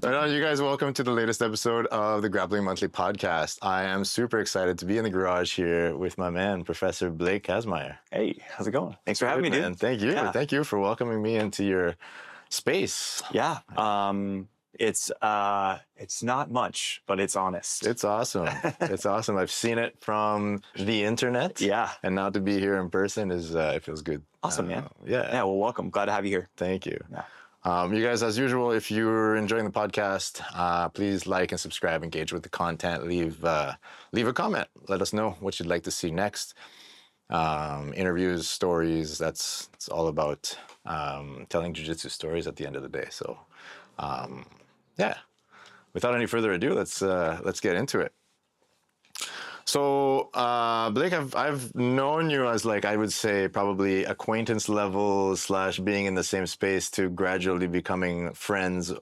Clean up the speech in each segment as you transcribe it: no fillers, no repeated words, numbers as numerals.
Right on, you guys. Welcome to the latest episode of the Grappling Monthly Podcast. I am super excited to be in the garage here with my man, Professor Blake Kasemeier. Hey, how's it going? Thanks for having me, dude. And thank you. Yeah. Thank you for welcoming me into your space. Yeah. It's not much, but it's honest. It's awesome. It's awesome. I've seen it from the internet. Yeah. And now to be here in person is it feels good. Awesome, man. Yeah. Yeah. Well, welcome. Glad to have you here. Thank you. Yeah. You guys, as usual, if you're enjoying the podcast, please like and subscribe, engage with the content, leave a comment. Let us know what you'd like to see next. Interviews, stories, it's all about telling jiu-jitsu stories at the end of the day. So, yeah, without any further ado, let's get into it. So, Blake, I've known you as, like, I would say probably acquaintance level / being in the same space to gradually becoming friends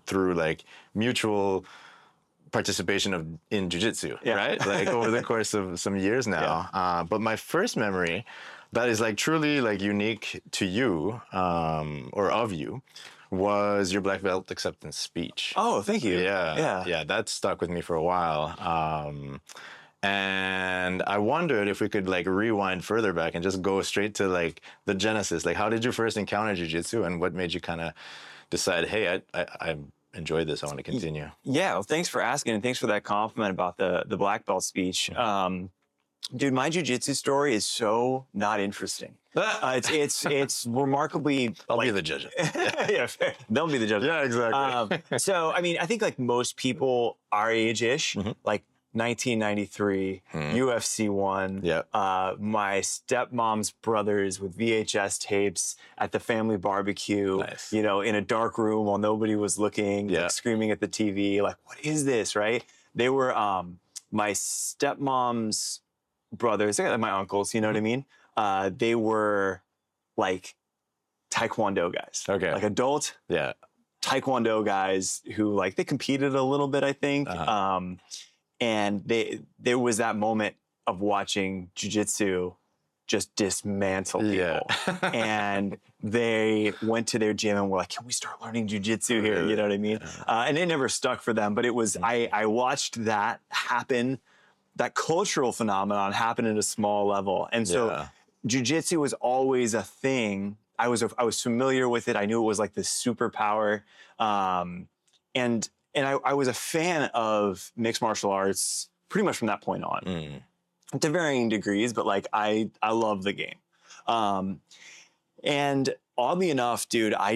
through like mutual participation in jiu-jitsu, right? Like over the course of some years now. Yeah. But my first memory that is like truly like unique to you or of you was your black belt acceptance speech. Oh, thank you. Yeah. That stuck with me for a while. And I wondered if we could like rewind further back and just go straight to like the genesis. Like, how did you first encounter jiu-jitsu and what made you kind of decide, hey, I enjoyed this, I want to continue? Yeah, well, thanks for asking, and thanks for that compliment about the black belt speech. Dude, my jiu-jitsu story is so not interesting. It's remarkably... I'll be the judge. Yeah, fair. They'll be the judge. Yeah, exactly. So, I mean, I think like most people our age-ish, like 1993, UFC 1. Yeah. My stepmom's brothers with VHS tapes at the family barbecue, Nice. You know, in a dark room while nobody was looking, like, screaming at the TV, like, what is this, right? They were my stepmom's brothers, like my uncles, you know what I mean? They were like Taekwondo guys. Okay. Like adult Taekwondo guys who like, they competed a little bit, I think. And there was that moment of watching jiu-jitsu just dismantle people. And they went to their gym and were like, can we start learning jiu-jitsu here? You know what I mean? And it never stuck for them, but it was, I watched that happen, that cultural phenomenon happen at a small level. And so jiu-jitsu was always a thing. I was familiar with it. I knew it was like this superpower. And I was a fan of mixed martial arts pretty much from that point on, to varying degrees, but like I love the game. And oddly enough, dude, I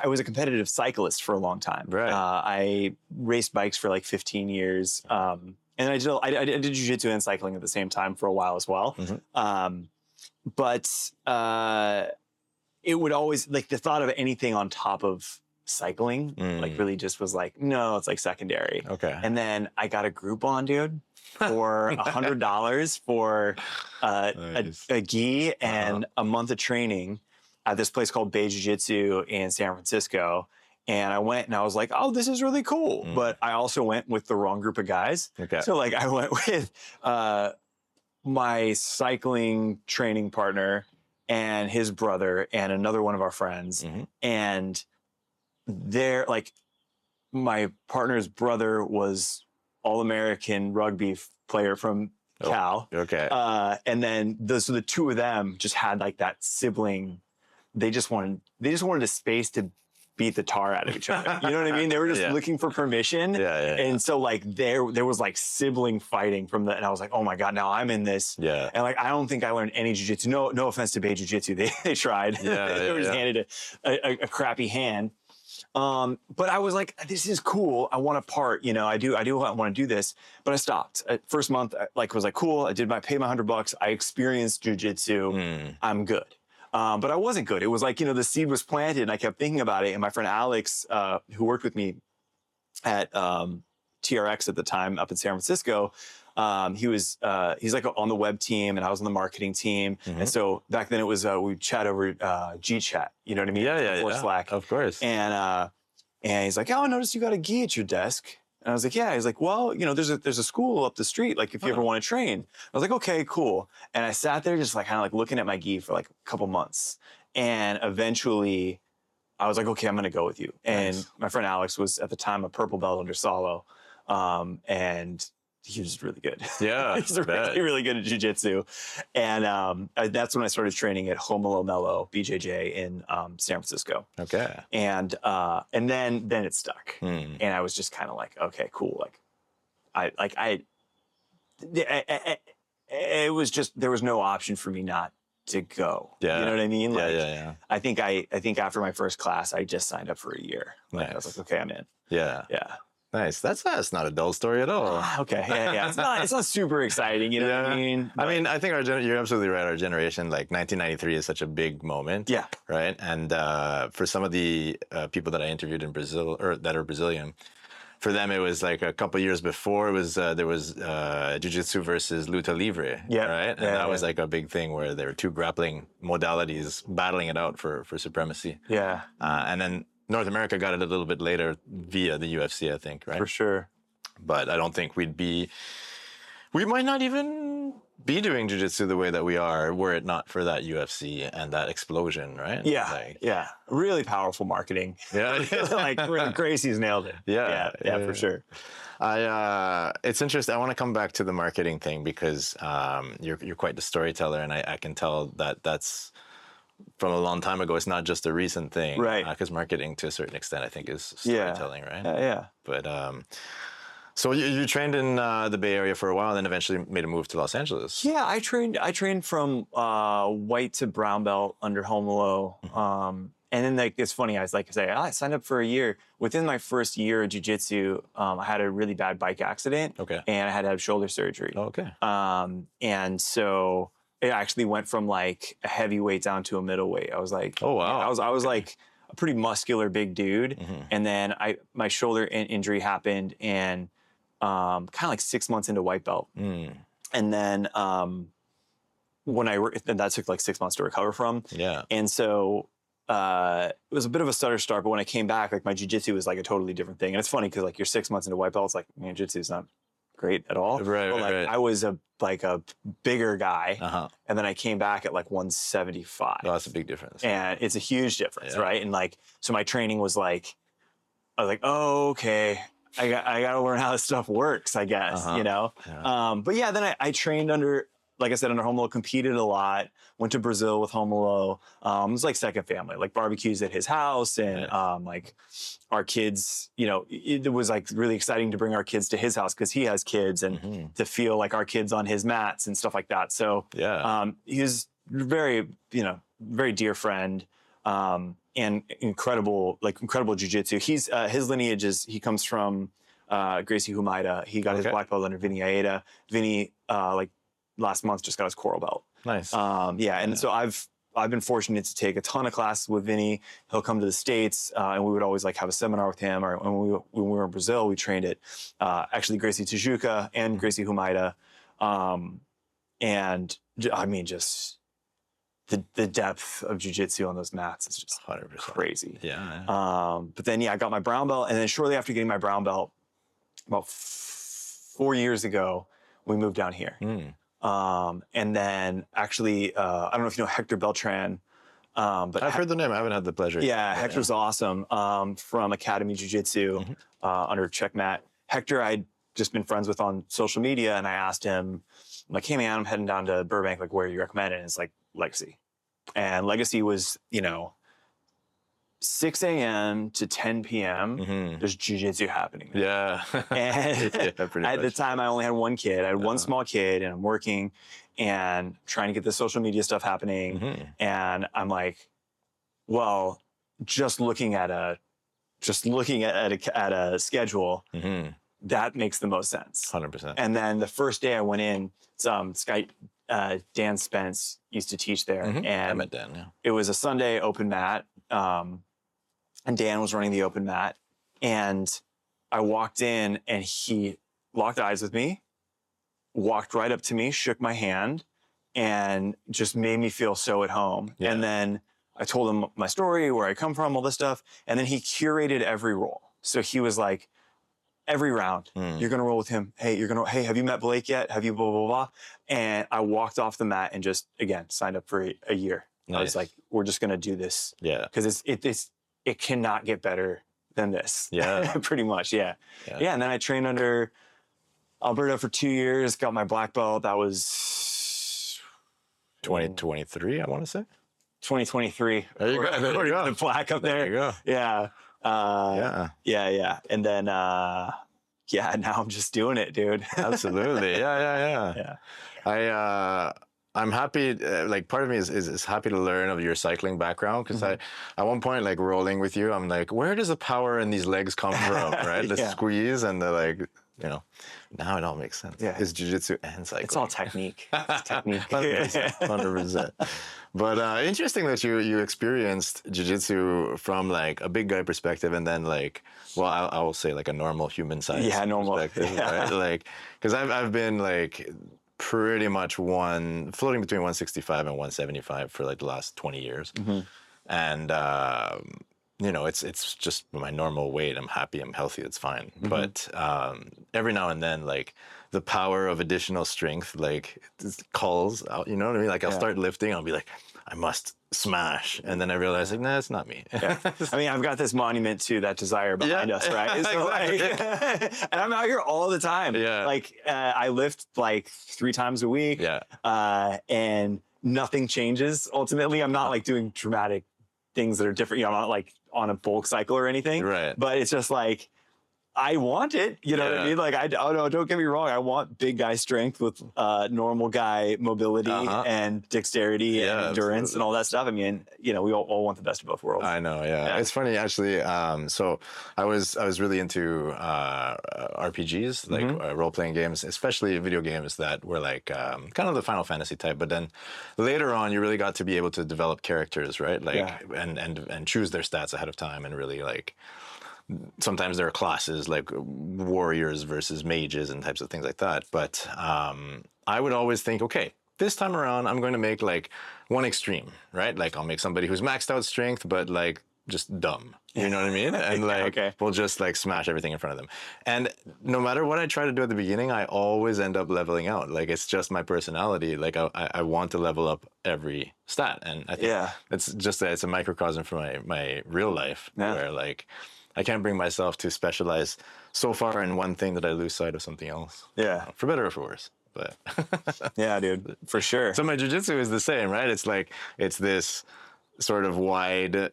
was a competitive cyclist for a long time. Right. I raced bikes for like 15 years. And I did jiu-jitsu and cycling at the same time for a while as well. But it would always, like, the thought of anything on top of cycling like really just was like, no, it's like secondary. Okay. And then I got a Groupon, dude, for $100 for a gi and a month of training at this place called BJJ in San Francisco. And I went and I was like, oh, this is really cool. But I also went with the wrong group of guys. Okay. So like I went with my cycling training partner and his brother and another one of our friends. And they're like, my partner's brother was All-American rugby player from Cal. Okay. And then the two of them just had like that sibling. They just wanted a space to beat the tar out of each other. You know what I mean? They were just looking for permission. And so like there was like sibling fighting and I was like, oh my God, now I'm in this. And like, I don't think I learned any jiu-jitsu. No offense to Bay Jiu-Jitsu. They tried. They were just handed a crappy hand. But I was like, this is cool. I want a part, you know, I do want to do this, but I stopped. First month, was like, cool. I paid my $100. I experienced jiu-jitsu. I'm good. But I wasn't good. It was like, you know, the seed was planted and I kept thinking about it. And my friend Alex, who worked with me at, TRX at the time up in San Francisco, he's like on the web team and I was on the marketing team. And so back then it was, we chat over, G-Chat, you know what I mean? Or Slack. Of course. And he's like, oh, I noticed you got a gi at your desk. And I was like, yeah. He's like, well, you know, there's a school up the street. Like if you ever want to train. I was like, okay, cool. And I sat there just like kind of like looking at my gi for like a couple months. And eventually I was like, okay, I'm going to go with you. And my friend Alex was at the time a purple belt under Salo. And he was really good. Yeah. He's really, really good at jiu-jitsu. And that's when I started training at Homolo Mello BJJ in San Francisco. Okay. And then it stuck. And I was just kind of like, okay, cool. It was just, there was no option for me not to go. Yeah. You know what I mean? Like, yeah. I think after my first class, I just signed up for a year. Like, I was like, okay, I'm in. Yeah. Yeah. Nice. That's not a dull story at all. Okay. Yeah. It's not super exciting. You know what I mean? I mean, I think you're absolutely right. Our generation, like 1993 is such a big moment. Yeah. Right. And for some of the people that I interviewed in Brazil or that are Brazilian, for them, it was like a couple years before it was there was jiu-jitsu versus luta libre, right? And that was like a big thing where there were two grappling modalities battling it out for supremacy. Yeah. And then North America got it a little bit later via the UFC, I think, right? For sure. But I don't think we might not even be doing jiu-jitsu the way that we are were it not for that UFC and that explosion, right? Yeah. Yeah. Really powerful marketing. Yeah. Like Gracie's nailed it. Yeah, for sure. It's interesting. I want to come back to the marketing thing because you're quite the storyteller, and I can tell that that's from a long time ago. It's not just a recent thing, right? Because marketing, to a certain extent, I think is storytelling, right? Yeah. But so you trained in the Bay Area for a while, and then eventually made a move to Los Angeles. Yeah, I trained from white to brown belt under Homolo. And then, like, it's funny, I signed up for a year. Within my first year of jiu-jitsu, I had a really bad bike accident. Okay. And I had to have shoulder surgery. Okay. And so it actually went from like a heavyweight down to a middleweight. I was like, oh wow. I was like a pretty muscular big dude. And then my shoulder injury happened, and kind of like 6 months into white belt. And then that took like 6 months to recover from. Yeah. And so it was a bit of a stutter start, but when I came back, like my jiu-jitsu was like a totally different thing. And it's funny because like you're 6 months into white belt, it's like, man, jiu-jitsu is not great at all. Right, but like right. I was a bigger guy, and then I came back at like 175. Oh, that's a big difference. And it's a huge difference, right? And like, so my training was like, I was like, oh, okay, I got to learn how this stuff works, I guess, you know? Yeah. But yeah, then I trained under, like I said, under Homolo, competed a lot, went to Brazil with Homolo. It was like second family, like barbecues at his house, and like our kids, you know, it was like really exciting to bring our kids to his house because he has kids, and to feel like our kids on his mats and stuff like that. So he was very, you know, very dear friend, and incredible jiu-jitsu. He's his lineage is, he comes from Gracie Humaida. He got his black belt under Vinny Aida. Vinny, like last month, just got his coral belt. Nice. So I've been fortunate to take a ton of classes with Vinny. He'll come to the States, and we would always like have a seminar with him. Or when we were in Brazil, we trained at actually Gracie Tijuca and Gracie Humaida. And I mean, just the depth of jiu-jitsu on those mats is just 100%. crazy. Yeah. But then, I got my brown belt. And then shortly after getting my brown belt, about 4 years ago, we moved down here. And then actually, I don't know if you know Hector Beltran, but I've heard the name. I haven't had the pleasure. Yeah, Hector's awesome, from Academy Jiu-Jitsu, under Checkmat. Hector, I'd just been friends with on social media, and I asked him, I'm like, hey man, I'm heading down to Burbank, like, where do you recommend it? And it's like Legacy. And Legacy was, 6 a.m. to 10 p.m. There's jiu-jitsu happening. Yeah. And at the time, I only had one kid. I had one small kid, and I'm working and trying to get the social media stuff happening. And I'm like, well, just looking at a schedule, that makes the most sense. 100%. And then the first day I went in, Dan Spence used to teach there, and I met Dan. Yeah. it was a Sunday open mat. And Dan was running the open mat, and I walked in, and he locked eyes with me, walked right up to me, shook my hand, and just made me feel so at home. Yeah. And then I told him my story, where I come from, all this stuff. And then he curated every roll. So he was like, every round, you're going to roll with him. Hey, have you met Blake yet? Have you blah, blah, blah. And I walked off the mat and just, again, signed up for a year. Nice. I was like, we're just going to do this. Yeah. Because it cannot get better than this. Yeah. Pretty much. Yeah. And then I trained under Alberto for 2 years, got my black belt. That was 2023, I want to say. 2023. There you go. There you go. The black up there. There you go. Yeah. And then, now I'm just doing it, dude. Absolutely. Yeah. I'm happy. Like, part of me is happy to learn of your cycling background, because at one point, like, rolling with you, I'm like, where does the power in these legs come from? Right? The squeeze and the, like, now it all makes sense. Yeah. It's jiu-jitsu and cycling. It's all technique. It's technique. 100%. But interesting that you experienced jiu-jitsu from, like, a big guy perspective, and then, like, well, I will say, like, a normal human size perspective, right? Like, because I've been, like, pretty much floating between 165 and 175 for, like, the last 20 years. And it's just my normal weight. I'm happy, I'm healthy, it's fine. But every now and then, like, the power of additional strength, like, calls out, you know what I mean? Like, I'll start lifting, I'll be like, I must smash. And then I realize, like, nah, it's not me. I mean, I've got this monument to that desire behind us, right? So, like, and I'm out here all the time. Like, I lift, like, 3 times a week. And nothing changes. Ultimately, I'm not, like, doing dramatic things that are different. I'm not, like, on a bulk cycle or anything. Right. But it's just like, I want it, you know what I mean? Like, don't get me wrong. I want big guy strength with normal guy mobility and dexterity and endurance and all that stuff. I mean, we all want the best of both worlds. I know, It's funny, actually. So I was really into RPGs, like role-playing games, especially video games that were like kind of the Final Fantasy type. But then later on, you really got to be able to develop characters, right? Like, and choose their stats ahead of time, and really, like, sometimes there are classes like warriors versus mages and types of things like that. But I would always think, okay, this time around, I'm going to make, like, one extreme, right? Like, I'll make somebody who's maxed out strength, but, like, just dumb. You know what I mean? And, like, we'll just, like, smash everything in front of them. And no matter what I try to do at the beginning, I always end up leveling out. Like, it's just my personality. Like, I want to level up every stat. And I think it's a microcosm for my real life, where, like, I can't bring myself to specialize so far in one thing that I lose sight of something else. For better or for worse. But yeah, dude, for sure. So my jiu-jitsu is the same, right? It's like, it's this sort of wide,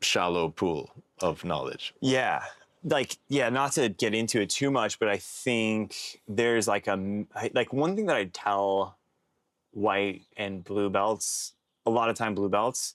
shallow pool of knowledge. Like, not to get into it too much, but I think there's like one thing that I tell white and blue belts, a lot of time blue belts,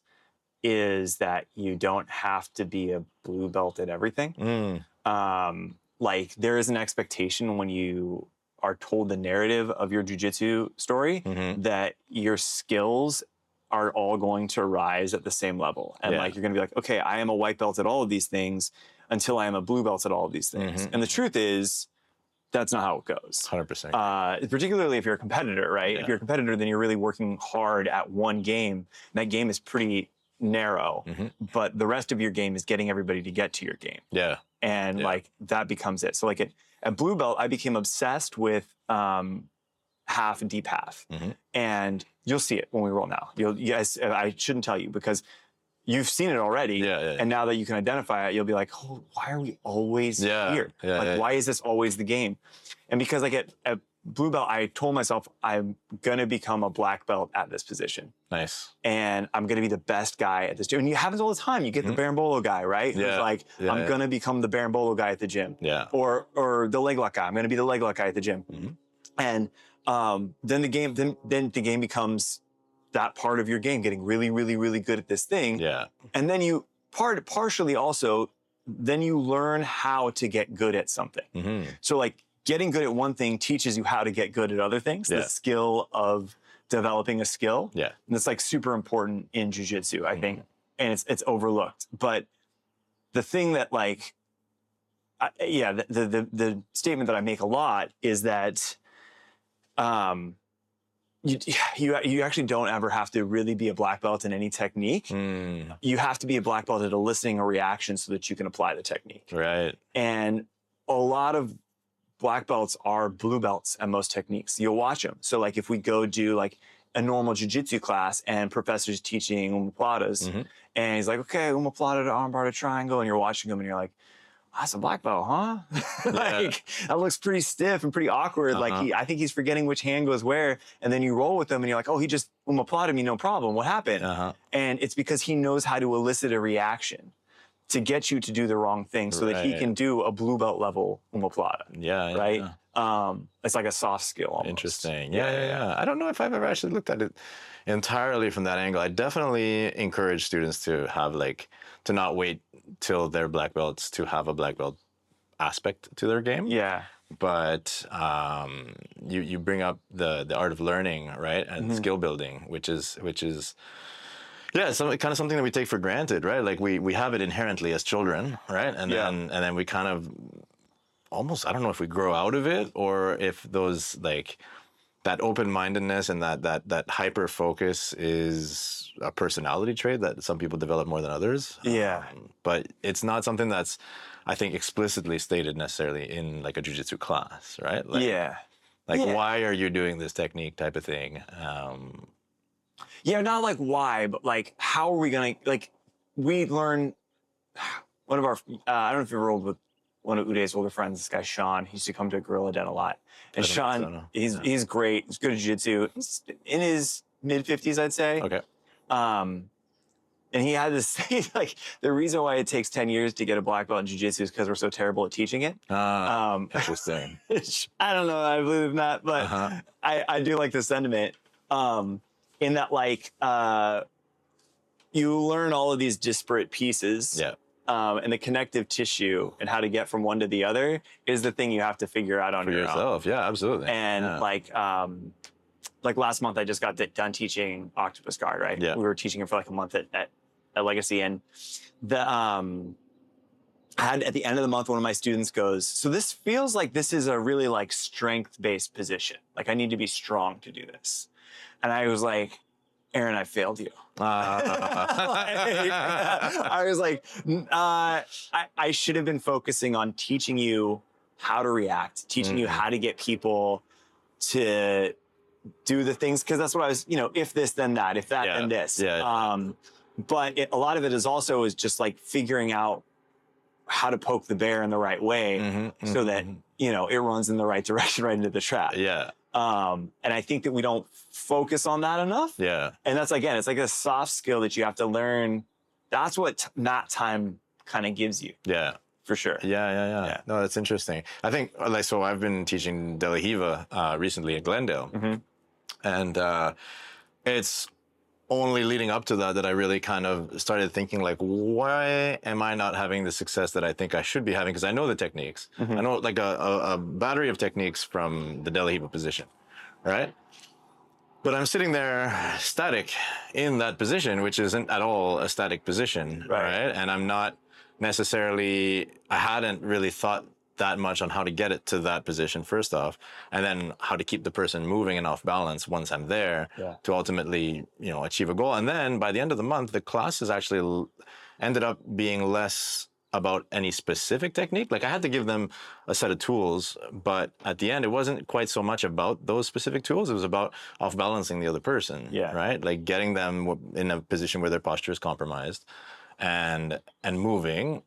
is that you don't have to be a blue belt at everything. Like, there is an expectation when you are told the narrative of your jiu-jitsu story that your skills are all going to rise at the same level. And like, you're going to be like, okay, I am a white belt at all of these things until I am a blue belt at all of these things. And the truth is, that's not how it goes. 100%. Particularly if you're a competitor, right? If you're a competitor, then you're really working hard at one game. And that game is pretty narrow, but the rest of your game is getting everybody to get to your game. And like, that becomes it. So, like, at blue belt, I became obsessed with half and deep half. And you'll see it when we roll now. I shouldn't tell you, because you've seen it already. And now that you can identify it, you'll be like, oh, why are we always here? Why is this always the game? And because, like, at blue belt, I told myself, I'm going to become a black belt at this position. Nice. And I'm going to be the best guy at this gym. And it happens all the time. You get the berimbolo guy, right? Who's like, I'm going to become the berimbolo guy at the gym. Or the leg lock guy. I'm going to be the leg lock guy at the gym. And then the game becomes that part of your game, getting really, really, really good at this thing. And then you partially also, then you learn how to get good at something. So, like, getting good at one thing teaches you how to get good at other things. The skill of developing a skill. And it's, like, super important in jiu-jitsu, I think. And it's overlooked. But the thing that, like, the statement that I make a lot is that you actually don't ever have to really be a black belt in any technique. You have to be a black belt at eliciting a reaction so that you can apply the technique. And a lot of black belts are blue belts at most techniques. You'll watch them. So, like, if we go do, like, a normal jiu-jitsu class and professor's teaching omoplatas. And he's like, okay, omoplata to armbar to triangle. And you're watching him and you're like, that's a black belt, huh? Like, that looks pretty stiff and pretty awkward. Like, I think he's forgetting which hand goes where. And then you roll with him and you're like, oh, he just omoplated me, no problem. What happened? And it's because he knows how to elicit a reaction to get you to do the wrong thing so that he can do a blue belt level omoplata. Right? It's like a soft skill almost. Interesting. Yeah. I don't know if I've ever actually looked at it entirely from that angle. I definitely encourage students to have to not wait till they're black belts to have a black belt aspect to their game. Yeah. But you bring up the art of learning, right? And skill building, which is yeah, so kind of something that we take for granted, right? Like we have it inherently as children, right? And then we kind of almost, I don't know if we grow out of it or if those that open-mindedness and that hyper focus is a personality trait that some people develop more than others. Yeah. But it's not something that's, I think, explicitly stated necessarily in a jiu-jitsu class, right? Why are you doing this technique type of thing? Yeah, not why, but how are we going to, we learn, one of our, I don't know if you've rolled with one of Uday's older friends, this guy, Sean. He used to come to Gorilla Den a lot. And Sean, he's great. He's good at jiu-jitsu. He's in his mid-50s, I'd say. Okay. And he had this thing, the reason why it takes 10 years to get a black belt in jiu-jitsu is because we're so terrible at teaching it. Interesting. I don't know, I believe in that, but I do like the sentiment. In that, you learn all of these disparate pieces. Yeah. And the connective tissue and how to get from one to the other is the thing you have to figure out on your yourself. own. Yeah, absolutely. And last month I just got done teaching octopus guard, right? Yeah. We were teaching it for a month at Legacy, and I had at the end of the month one of my students goes, so this feels like this is a really strength-based position. I need to be strong to do this. And I was like, Aaron, I failed you. I was like, I should have been focusing on teaching you how to react, teaching you how to get people to do the things, because that's what I was, if this, then that, if that, then this. But a lot of it is also just figuring out how to poke the bear in the right way so that, it runs in the right direction right into the trap. Yeah. And I think that we don't focus on that enough. Yeah. And that's, again, it's a soft skill that you have to learn. That's what mat time kind of gives you. Yeah. For sure. Yeah. No, that's interesting. I think, so I've been teaching De La Riva recently at Glendale. And it's only leading up to that I really kind of started thinking why am I not having the success that I think I should be having? Because I know the techniques. I know a battery of techniques from the De La Riva position, right? But I'm sitting there static in that position, which isn't at all a static position, right? And I'm not necessarily, I hadn't really thought that much on how to get it to that position first off, and then how to keep the person moving and off balance once I'm there to ultimately, achieve a goal. And then by the end of the month, the classes actually ended up being less about any specific technique. I had to give them a set of tools, but at the end, it wasn't quite so much about those specific tools. It was about off balancing the other person, right? Getting them in a position where their posture is compromised and moving,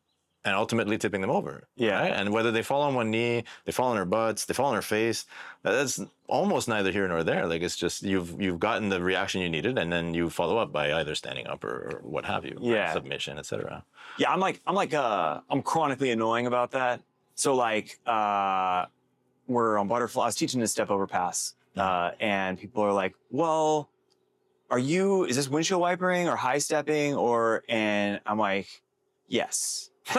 and ultimately tipping them over. Yeah. Right? And whether they fall on one knee, they fall on their butts, they fall on their face, that's almost neither here nor there. It's just you've gotten the reaction you needed, and then you follow up by either standing up or what have you. Yeah. Right? Submission, etc. Yeah, I'm chronically annoying about that. So we're on butterfly. I was teaching a step over pass, and people are like, well, is this windshield wipering or high stepping and I'm like, yes. And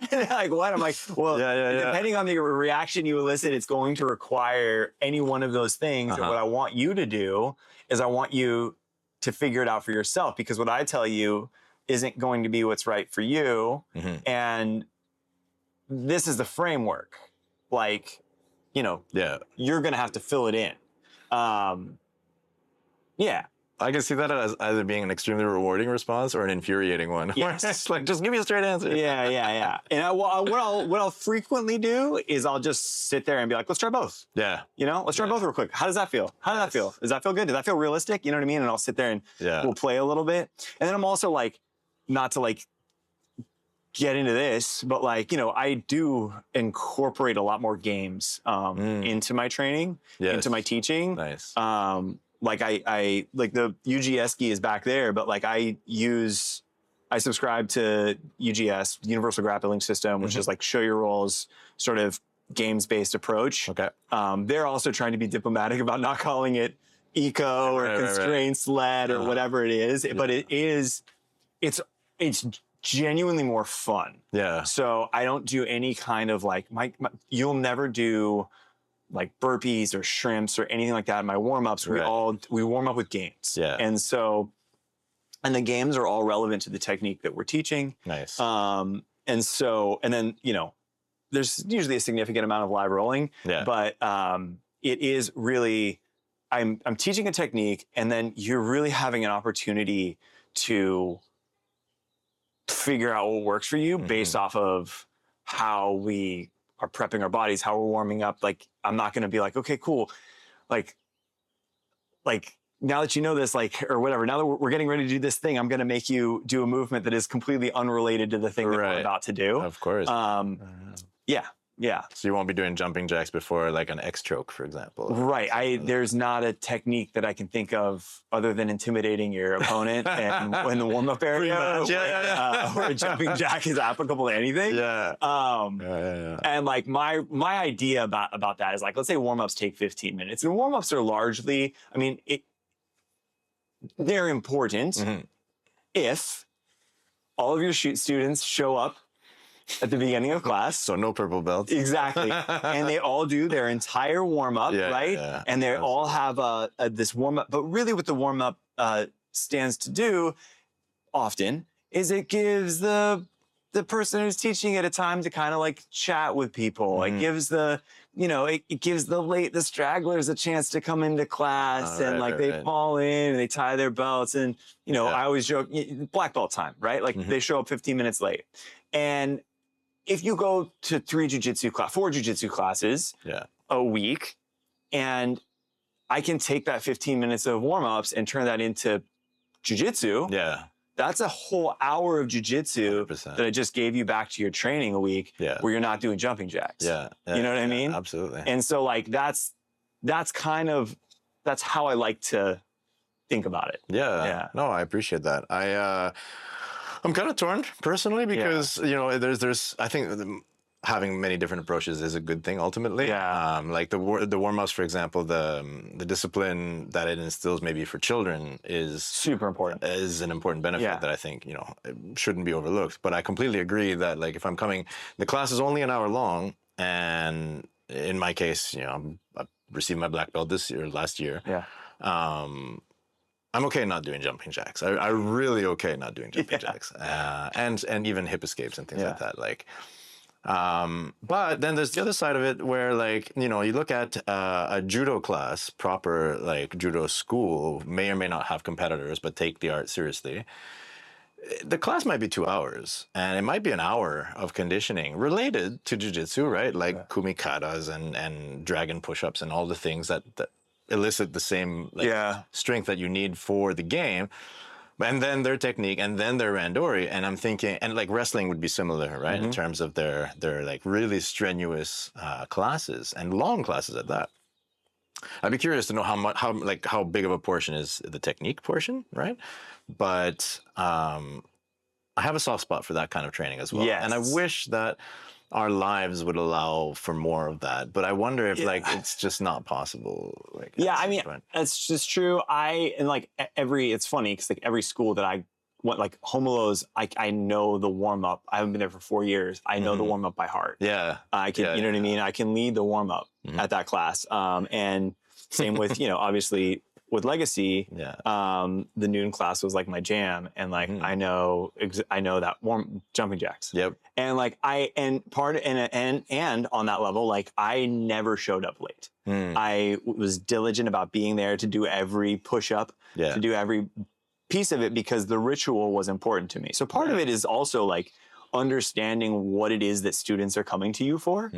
they're what? I'm like, well, depending on the reaction you elicit, it's going to require any one of those things. And what I want you to do is I want you to figure it out for yourself, because what I tell you isn't going to be what's right for you. And this is the framework. You're going to have to fill it in. I can see that as either being an extremely rewarding response or an infuriating one. Yes. It's like, just give me a straight answer. Yeah. And what I'll frequently do is I'll just sit there and be like, let's try both. Yeah. Let's try both real quick. How does that feel? How does that feel? Does that feel good? Does that feel realistic? You know what I mean? And I'll sit there and we'll play a little bit. And then I'm also like, not to like get into this, but like, I do incorporate a lot more games into my training, into my teaching. Nice. Like I like the UGS ski is back there, but like I subscribe to UGS, Universal Grappling System, which is like show your rules, sort of games-based approach. Okay. They're also trying to be diplomatic about not calling it eco or constraint sled or whatever it is, but it's genuinely more fun. Yeah. So I don't do any kind of like you'll never do like burpees or shrimps or anything like that in my warm-ups. We warm up with games. Yeah. And the games are all relevant to the technique that we're teaching. Nice. And then, there's usually a significant amount of live rolling, but it is really, I'm teaching a technique, and then you're really having an opportunity to figure out what works for you based off of how we are prepping our bodies, how we're warming up. Like, I'm not going to be like, okay, cool. Like now that you know this, like, or whatever, now that we're getting ready to do this thing, I'm going to make you do a movement that is completely unrelated to the thing that we're about to do. Of course. Yeah. So you won't be doing jumping jacks before like an X choke, for example. Right. There's not a technique that I can think of other than intimidating your opponent and in the warm-up area where a jumping jack is applicable to anything. Yeah. And like my idea about that is like, let's say warm-ups take 15 minutes, and warm-ups are largely, they're important if all of your students show up at the beginning of class. So no purple belts. Exactly. And they all do their entire warm-up, right? Yeah, and they all have this warm-up. But really what the warm-up stands to do often is it gives the person who's teaching it a time to kind of like chat with people. It gives the stragglers a chance to come into class they fall in and they tie their belts. And, I always joke, black belt time, right? Like they show up 15 minutes late. And if you go to 4 jujitsu classes a week, and I can take that 15 minutes of warm-ups and turn that into jujitsu. Yeah. That's a whole hour of jujitsu that I just gave you back to your training a week where you're not doing jumping jacks. Yeah. You know what I mean? Absolutely. And so like that's how I like to think about it. Yeah. No, I appreciate that. I'm kind of torn personally because there's I think having many different approaches is a good thing ultimately. Yeah. Like the warm-ups, for example, the discipline that it instills maybe for children is super important. Is an important benefit that I think shouldn't be overlooked. But I completely agree that like if I'm coming, the class is only an hour long, and in my case, I received my black belt last year. Yeah. I'm okay not doing jumping jacks. I really okay not doing jumping jacks, and even hip escapes and things like that. Like, but then there's the other side of it where like you look at a judo class, proper like judo school may or may not have competitors, but take the art seriously. The class might be 2 hours, and it might be an hour of conditioning related to jiu-jitsu, right? Like kumikatas and dragon push-ups and all the things that elicit the same strength that you need for the game, and then their technique, and then their randori. And I'm thinking, and like wrestling would be similar, right? In terms of their like really strenuous classes and long classes at that. I'd be curious to know how big of a portion is the technique portion, right? But I have a soft spot for that kind of training as well. Yes. And I wish that our lives would allow for more of that, but I wonder if like it's just not possible. Like, it's just true. It's funny because like every school that I went, like Homelo's, I know the warm up. I haven't been there for 4 years. I know the warm up by heart. Yeah, I can. You know what I mean? I can lead the warm up at that class. And same with obviously with Legacy, Yeah. the noon class was like my jam, and like I know that warm jumping jacks. Yep. And like and on that level, like I never showed up late. I was diligent about being there to do every push up, to do every piece of it, because the ritual was important to me. So part of it is also like understanding what it is that students are coming to you for.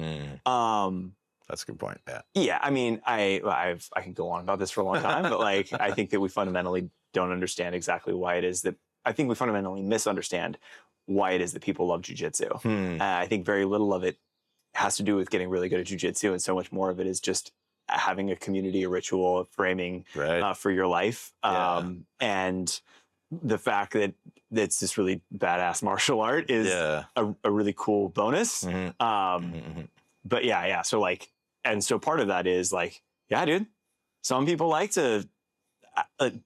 That's a good point. Yeah. Yeah. I mean, I can go on about this for a long time, but like, I think that we fundamentally don't understand exactly why it is that I think we fundamentally misunderstand why it is that people love jujitsu. I think very little of it has to do with getting really good at jujitsu, and so much more of it is just having a community, a ritual, a framing for your life. And the fact that it's this really badass martial art is a really cool bonus. But yeah. So like, and so part of that is like, yeah, dude, some people like to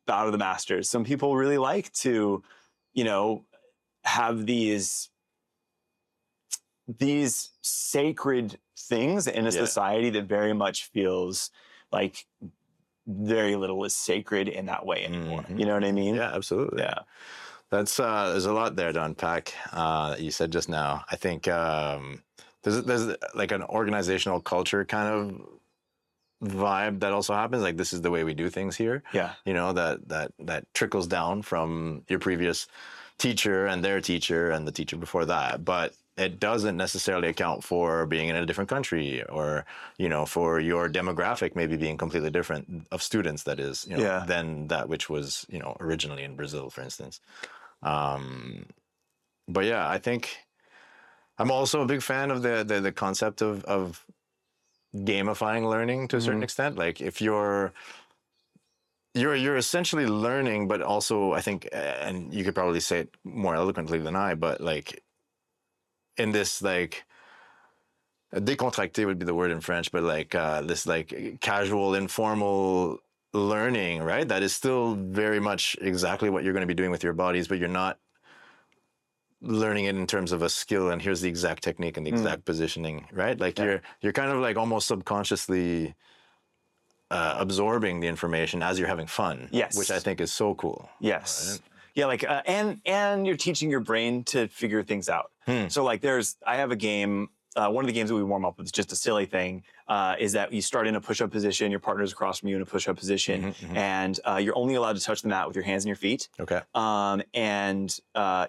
bow to the masters. Some people really like to, you know, have these sacred things in a society that very much feels like very little is sacred in that way anymore. You know what I mean? Yeah, absolutely. Yeah. That's there's a lot there to unpack that you said just now. I think there's like an organizational culture kind of vibe that also happens. Like, this is the way we do things here. Yeah. You know, that trickles down from your previous teacher and their teacher and the teacher before that. But it doesn't necessarily account for being in a different country, or, you know, for your demographic maybe being completely different of students, that is, you know, than that which was, you know, originally in Brazil, for instance. But yeah, I think I'm also a big fan of the concept of gamifying learning to a certain extent. Like, if you're essentially learning, but also I think, and you could probably say it more eloquently than I, but like in this like décontracté would be the word in French, but like this like casual, informal learning, right? That is still very much exactly what you're going to be doing with your bodies, but you're not learning it in terms of a skill and here's the exact technique and the exact positioning, right? Like you're kind of like almost subconsciously absorbing the information as you're having fun, which I think is so cool. Yes. Right? Yeah, like and you're teaching your brain to figure things out. So like I have a game, one of the games that we warm up with is just a silly thing, is that you start in a push-up position, your partner's across from you in a push-up position, and you're only allowed to touch the mat with your hands and your feet. Okay. And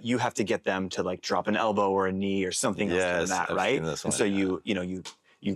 you have to get them to like drop an elbow or a knee or something else to the mat, right? And so you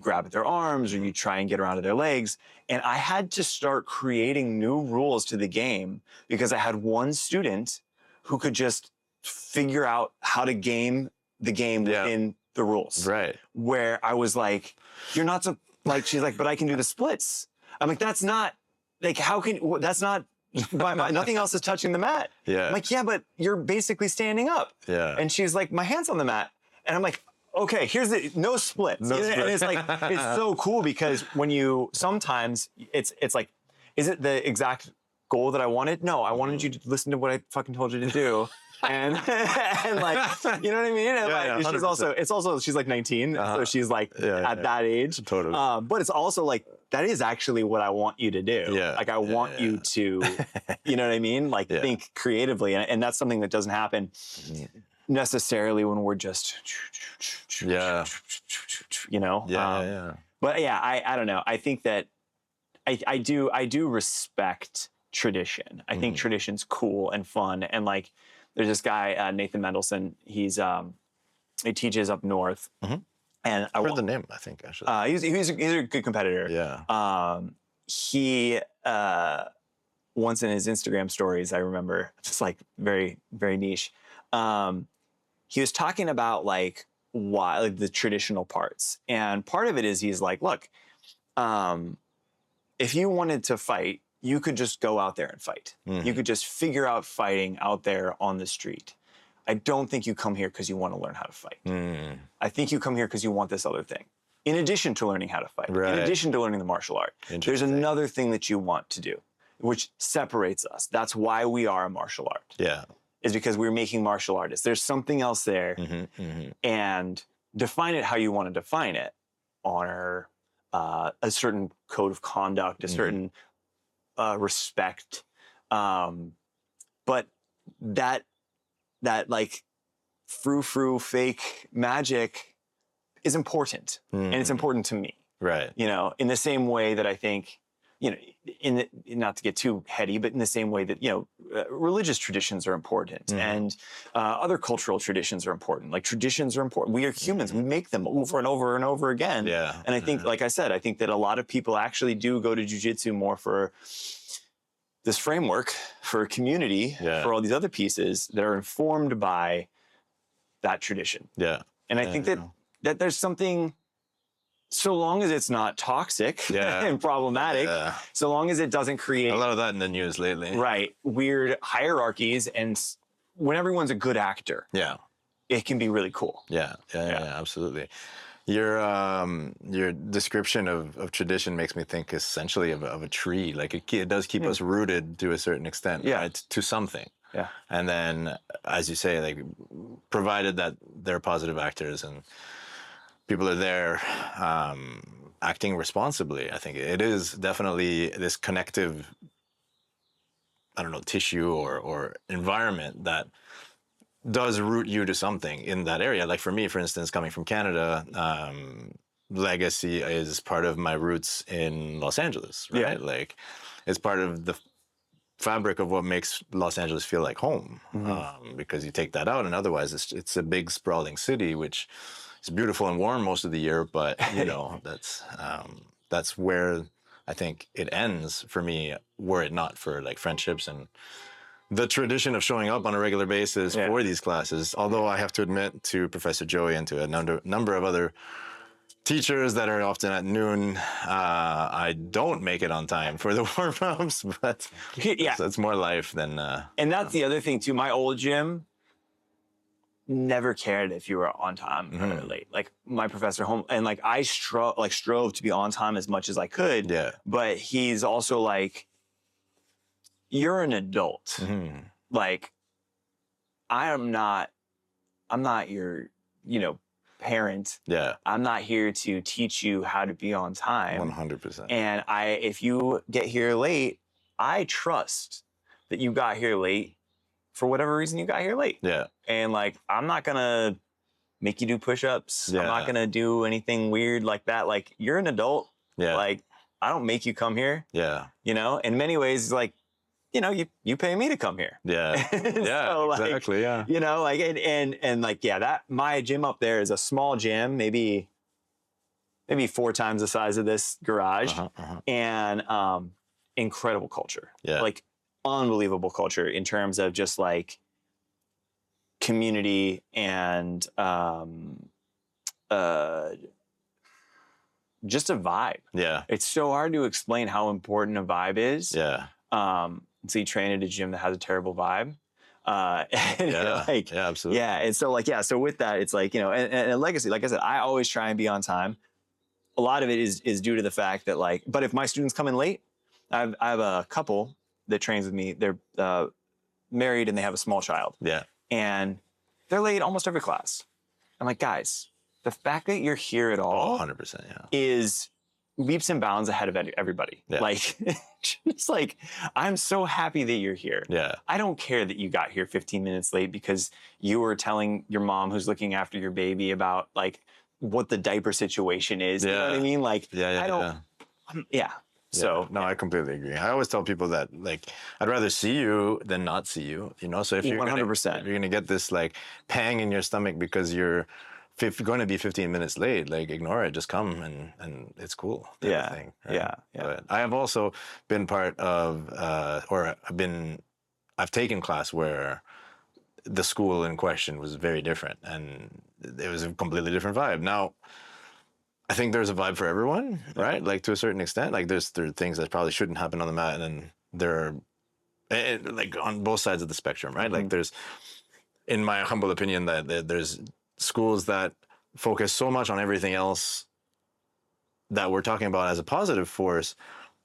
grab at their arms, or you try and get around to their legs. And I had to start creating new rules to the game because I had one student who could just figure out how to game the game within the rules. Right. Where I was like, you're not so, like, she's like, but I can do the splits. I'm like, that's not, like, that's not, nothing else is touching the mat. Yeah. I'm like, yeah, but you're basically standing up. Yeah. And she's like, my hand's on the mat. And I'm like, okay, here's no splits. No splits. And it's like, it's so cool because when you, sometimes it's like, is it the exact goal that I wanted? No, I wanted you to listen to what I fucking told you to do. And like, you know what I mean? And like, she's like 19. So she's like at that age. Totally. But it's also like, that is actually what I want you to do. Yeah. Like, I want you to, you know what I mean? Like, think creatively. And that's something that doesn't happen necessarily when we're just, you know? But yeah, I don't know. I think that I do respect tradition. I think tradition's cool and fun. And like, there's this guy, Nathan Mendelsohn. He teaches up north. And I heard the name, I think, actually. He's a good competitor. Yeah. He once in his Instagram stories, I remember, just like very, very niche. He was talking about like why, like the traditional parts. And part of it is he's like, look, if you wanted to fight, you could just go out there and fight. You could just figure out fighting out there on the street. I don't think you come here because you want to learn how to fight. I think you come here because you want this other thing. In addition to learning how to fight, in addition to learning the martial art, there's another thing that you want to do, which separates us. That's why we are a martial art. Yeah. Is because we're making martial artists. There's something else there. And define it how you want to define it. Honor, a certain code of conduct, a certain respect. But that like frou-frou fake magic is important, and it's important to me. Right. You know, in the same way that I think, you know, not to get too heady, but in the same way that, you know, religious traditions are important, and other cultural traditions are important. Like, traditions are important. We are humans. We make them over and over and over again. Yeah. And I think, like I said, I think that a lot of people actually do go to jiu-jitsu more for this framework, for community, for all these other pieces that are informed by that tradition. Yeah. And I think that there's something, so long as it's not toxic and problematic, so long as it doesn't create a lot of that in the news lately, right, weird hierarchies, and when everyone's a good actor, it can be really cool. Yeah, absolutely. Your description of tradition makes me think essentially of a tree. Like, it does keep us rooted to a certain extent, right, to something. Yeah. And then, as you say, like, provided that they're positive actors and people are there acting responsibly, I think it is definitely this connective, I don't know, tissue or environment that does root you to something in that area. Like, for me, for instance, coming from Canada, legacy is part of my roots in Los Angeles, right? Like, it's part of the fabric of what makes Los Angeles feel like home, because you take that out, and otherwise it's a big sprawling city, which is beautiful and warm most of the year, but you know, that's where I think it ends for me, were it not for like friendships and the tradition of showing up on a regular basis for these classes. Although I have to admit to Professor Joey and to a number of other teachers that are often at noon, I don't make it on time for the warm-ups, but so it's more life than... and that's the other thing too. My old gym never cared if you were on time or late. Like, my professor home, and like I strove to be on time as much as I could. Yeah. But he's also like, you're an adult. Like, I'm not your, you know, parent. Yeah. I'm not here to teach you how to be on time. 100%. And if you get here late, I trust that you got here late for whatever reason you got here late. Yeah. And like, I'm not gonna make you do push-ups. I'm not gonna do anything weird like that. Like, you're an adult. Yeah. Like, I don't make you come here. Yeah. You know, in many ways, like, you know, you pay me to come here. Yeah. Yeah, so, like, exactly. Yeah. You know, like, and like, that my gym up there is a small gym, maybe 4 times the size of this garage, and incredible culture. Yeah. Like, unbelievable culture in terms of just like community and just a vibe. Yeah. It's so hard to explain how important a vibe is. Yeah. So you train at a gym that has a terrible vibe. Like, yeah, absolutely. Yeah. And so, like, so with that, it's like, you know, and a legacy, like I said, I always try and be on time. A lot of it is due to the fact that, like, but if my students come in late, I have a couple that trains with me. They're married and they have a small child. Yeah. And they're late almost every class. I'm like, guys, the fact that you're here at all 100%, is leaps and bounds ahead of everybody. Yeah. Like, just like, I'm so happy that you're here. Yeah. I don't care that you got here 15 minutes late because you were telling your mom who's looking after your baby about like what the diaper situation is. You know what I mean? Like, I don't, So, no, I completely agree. I always tell people that, like, I'd rather see you than not see you, you know? So if you're 100%, you're going to get this like pang in your stomach because you're going to be 15 minutes late, like, ignore it, just come and it's cool. Yeah. Thing, right? But I have also been part of, I've taken class where the school in question was very different and it was a completely different vibe. Now, I think there's a vibe for everyone, right? Like, to a certain extent, like there are things that probably shouldn't happen on the mat, and then there are, like, on both sides of the spectrum, right? Like, there's, in my humble opinion, that there's schools that focus so much on everything else that we're talking about as a positive force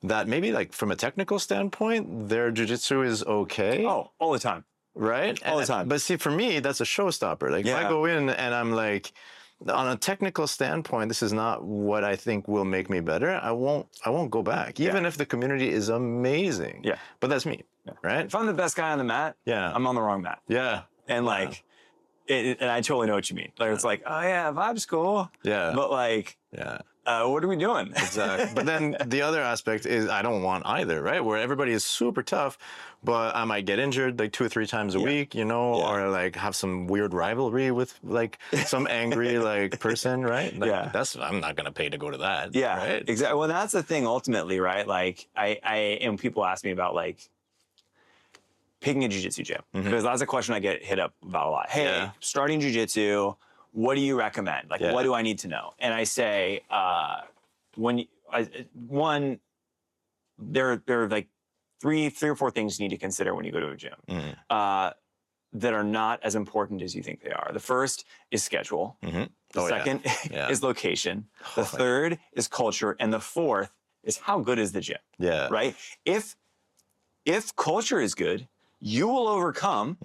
that maybe, like, from a technical standpoint, their jiu-jitsu is okay. Oh, all the time. Right? All the time. But see, for me, that's a showstopper. Like, if I go in and I'm like, on a technical standpoint, this is not what I think will make me better. I won't go back, even if the community is amazing. Yeah. But that's me, right? If I'm the best guy on the mat, I'm on the wrong mat. Yeah. And like, and I totally know what you mean. Like, it's like, oh yeah, vibe's cool. Yeah. But like, what are we doing? Exactly. But then the other aspect is I don't want either, right? Where everybody is super tough, but I might get injured like 2 or 3 times a week, you know, or like have some weird rivalry with like some angry like person, right? Like, I'm not gonna pay to go to that. Yeah. Right. Exactly. Well, that's the thing ultimately, right? Like and people ask me about like picking a jiu-jitsu gym, because that's a question I get hit up about a lot. Hey, starting jiu-jitsu, what do you recommend? Like, what do I need to know? And I say, there are like three or four things you need to consider when you go to a gym that are not as important as you think they are. The first is schedule. The second is location. The third is culture. And the fourth is how good is the gym? Yeah. Right? If culture is good, you will overcome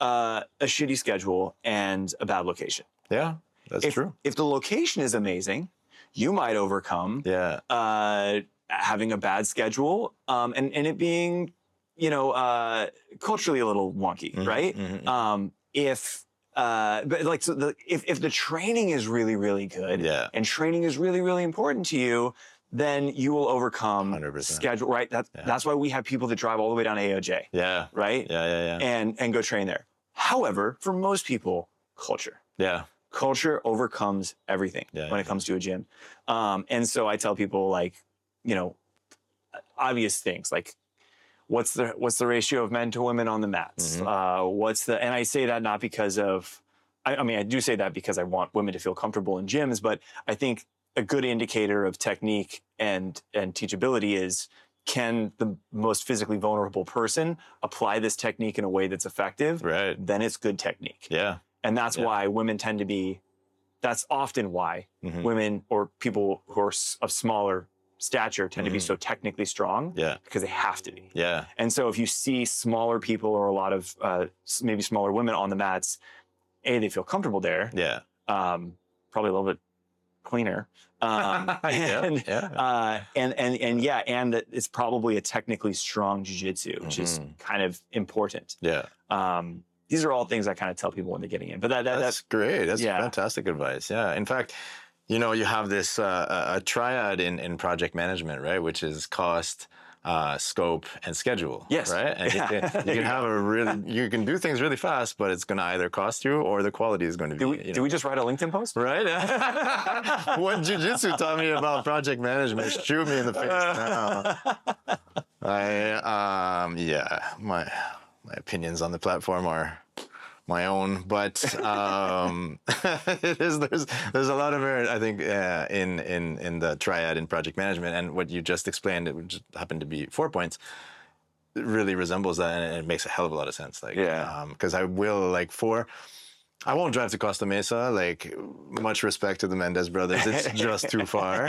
a shitty schedule and a bad location. Yeah, that's true. If the location is amazing, you might overcome having a bad schedule and it being, culturally a little wonky, right? But like, so if the training is really, really good and training is really, really important to you, then you will overcome 100%. Schedule, right? That's why we have people that drive all the way down to AOJ. Yeah. Right? Yeah. And go train there. However, for most people, culture. Yeah. Culture overcomes everything when it comes to a gym. And so I tell people like, obvious things like what's the ratio of men to women on the mats? And I say that not because of, I do say that because I want women to feel comfortable in gyms, but I think a good indicator of technique and teachability is, can the most physically vulnerable person apply this technique in a way that's effective? Right. Then it's good technique. Yeah. And that's why women tend to be, that's often why women or people who are of smaller stature tend to be so technically strong. Yeah. Because they have to be. Yeah. And so if you see smaller people or a lot of maybe smaller women on the mats, they feel comfortable there. Yeah. Probably a little bit cleaner. And that it's probably a technically strong jiu-jitsu, which is kind of important. Yeah. These are all things I kind of tell people when they're getting in. But that's great. That's fantastic advice. Yeah. In fact, you have this a triad in project management, right? Which is cost, scope, and schedule. Yes. Right. And you can have you can do things really fast, but it's going to either cost you or the quality is going to be. Did we just write a LinkedIn post? Right. What jiu-jitsu taught me about project management, shoot me in the face now. My opinions on the platform are my own, but there's a lot of merit, I think, in the triad in project management, and what you just explained, it just happened to be 4 points, it really resembles that, and it makes a hell of a lot of sense. Like, because I won't drive to Costa Mesa. Like, much respect to the Mendez brothers, it's just too far.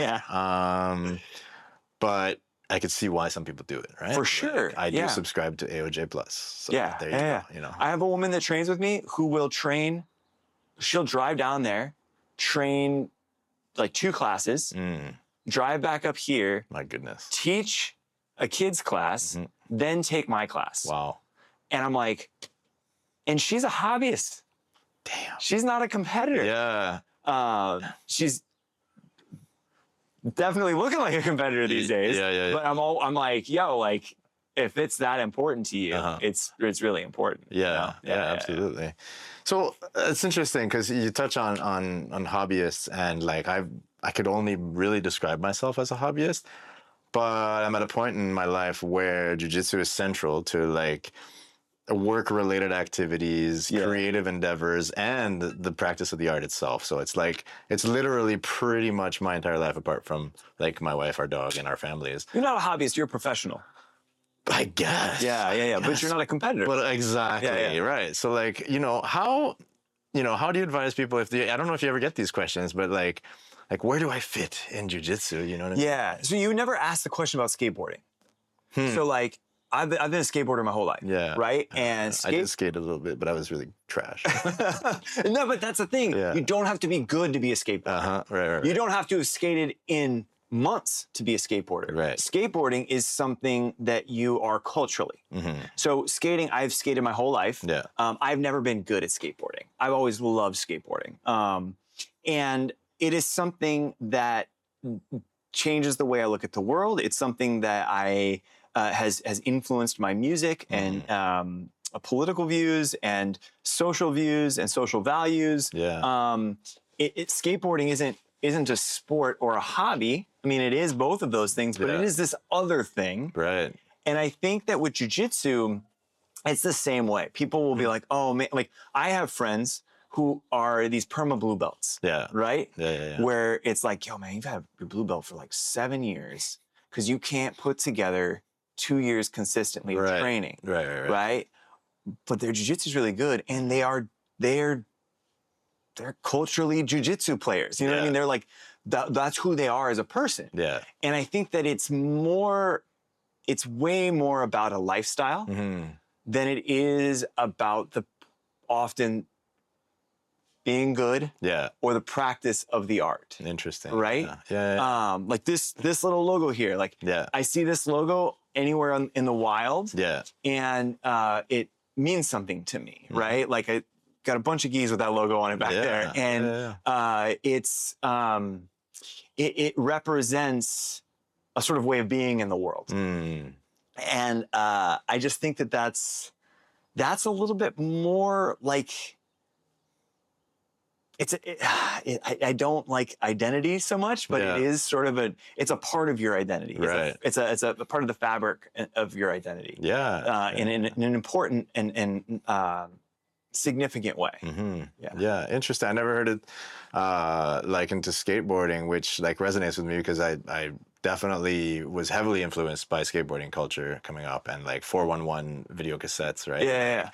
But I could see why some people do it, right? For sure. Like, I do subscribe to AOJ Plus. So there you go. I have a woman that trains with me who will train. She'll drive down there, train like 2 classes, drive back up here. My goodness. Teach a kid's class, then take my class. Wow. And I'm like, and she's a hobbyist. Damn. She's not a competitor. Yeah. She's definitely looking like a competitor these days. But I'm like, like, if it's that important to you, it's really important. Yeah, absolutely. So it's interesting because you touch on hobbyists, and like I could only really describe myself as a hobbyist, but I'm at a point in my life where jiu-jitsu is central to like work-related activities, creative endeavors, and the practice of the art itself. So it's like, it's literally pretty much my entire life apart from like my wife, our dog, and our families. You're not a hobbyist, you're a professional. I guess. Yeah. But you're not a competitor. But exactly, right. So like, how do you advise people I don't know if you ever get these questions, but like where do I fit in jiu-jitsu? You know what I mean? Yeah. So you never asked the question about skateboarding. So like, I've been a skateboarder my whole life. Yeah. Right? And I did skate a little bit, but I was really trash. No, but that's the thing. Yeah. You don't have to be good to be a skateboarder. Right. You don't have to have skated in months to be a skateboarder. Right. Skateboarding is something that you are culturally. So skating, I've skated my whole life. Yeah. I've never been good at skateboarding. I've always loved skateboarding. And it is something that changes the way I look at the world. It's something that has influenced my music and political views and social values. Yeah. Skateboarding isn't a sport or a hobby. I mean, it is both of those things, but it is this other thing. Right. And I think that with jiu-jitsu, it's the same way. People will be like, oh man, like I have friends who are these perma blue belts. Yeah. Right? Yeah. Where it's like, yo man, you've had your blue belt for like 7 years because you can't put together 2 years consistently of training. Right? But their jiu-jitsu is really good, and they're culturally jiu-jitsu players. You know what I mean? They're like, that's who they are as a person. Yeah. And I think that it's way more about a lifestyle than it is about the often being good or the practice of the art. Interesting. Right? Yeah. Like this little logo here. Like I see this logo anywhere in the wild. Yeah. And it means something to me, right? Like I got a bunch of gis with that logo on it back there. And it represents a sort of way of being in the world. And I just think that that's a little bit more like, I don't like identity so much, but it is sort of it's a part of your identity. Right. It's a part of the fabric of your identity. Yeah. In an important and significant way. Yeah. Interesting. I never heard it likened to skateboarding, which like resonates with me because I definitely was heavily influenced by skateboarding culture coming up and like 411 video cassettes, right? Yeah.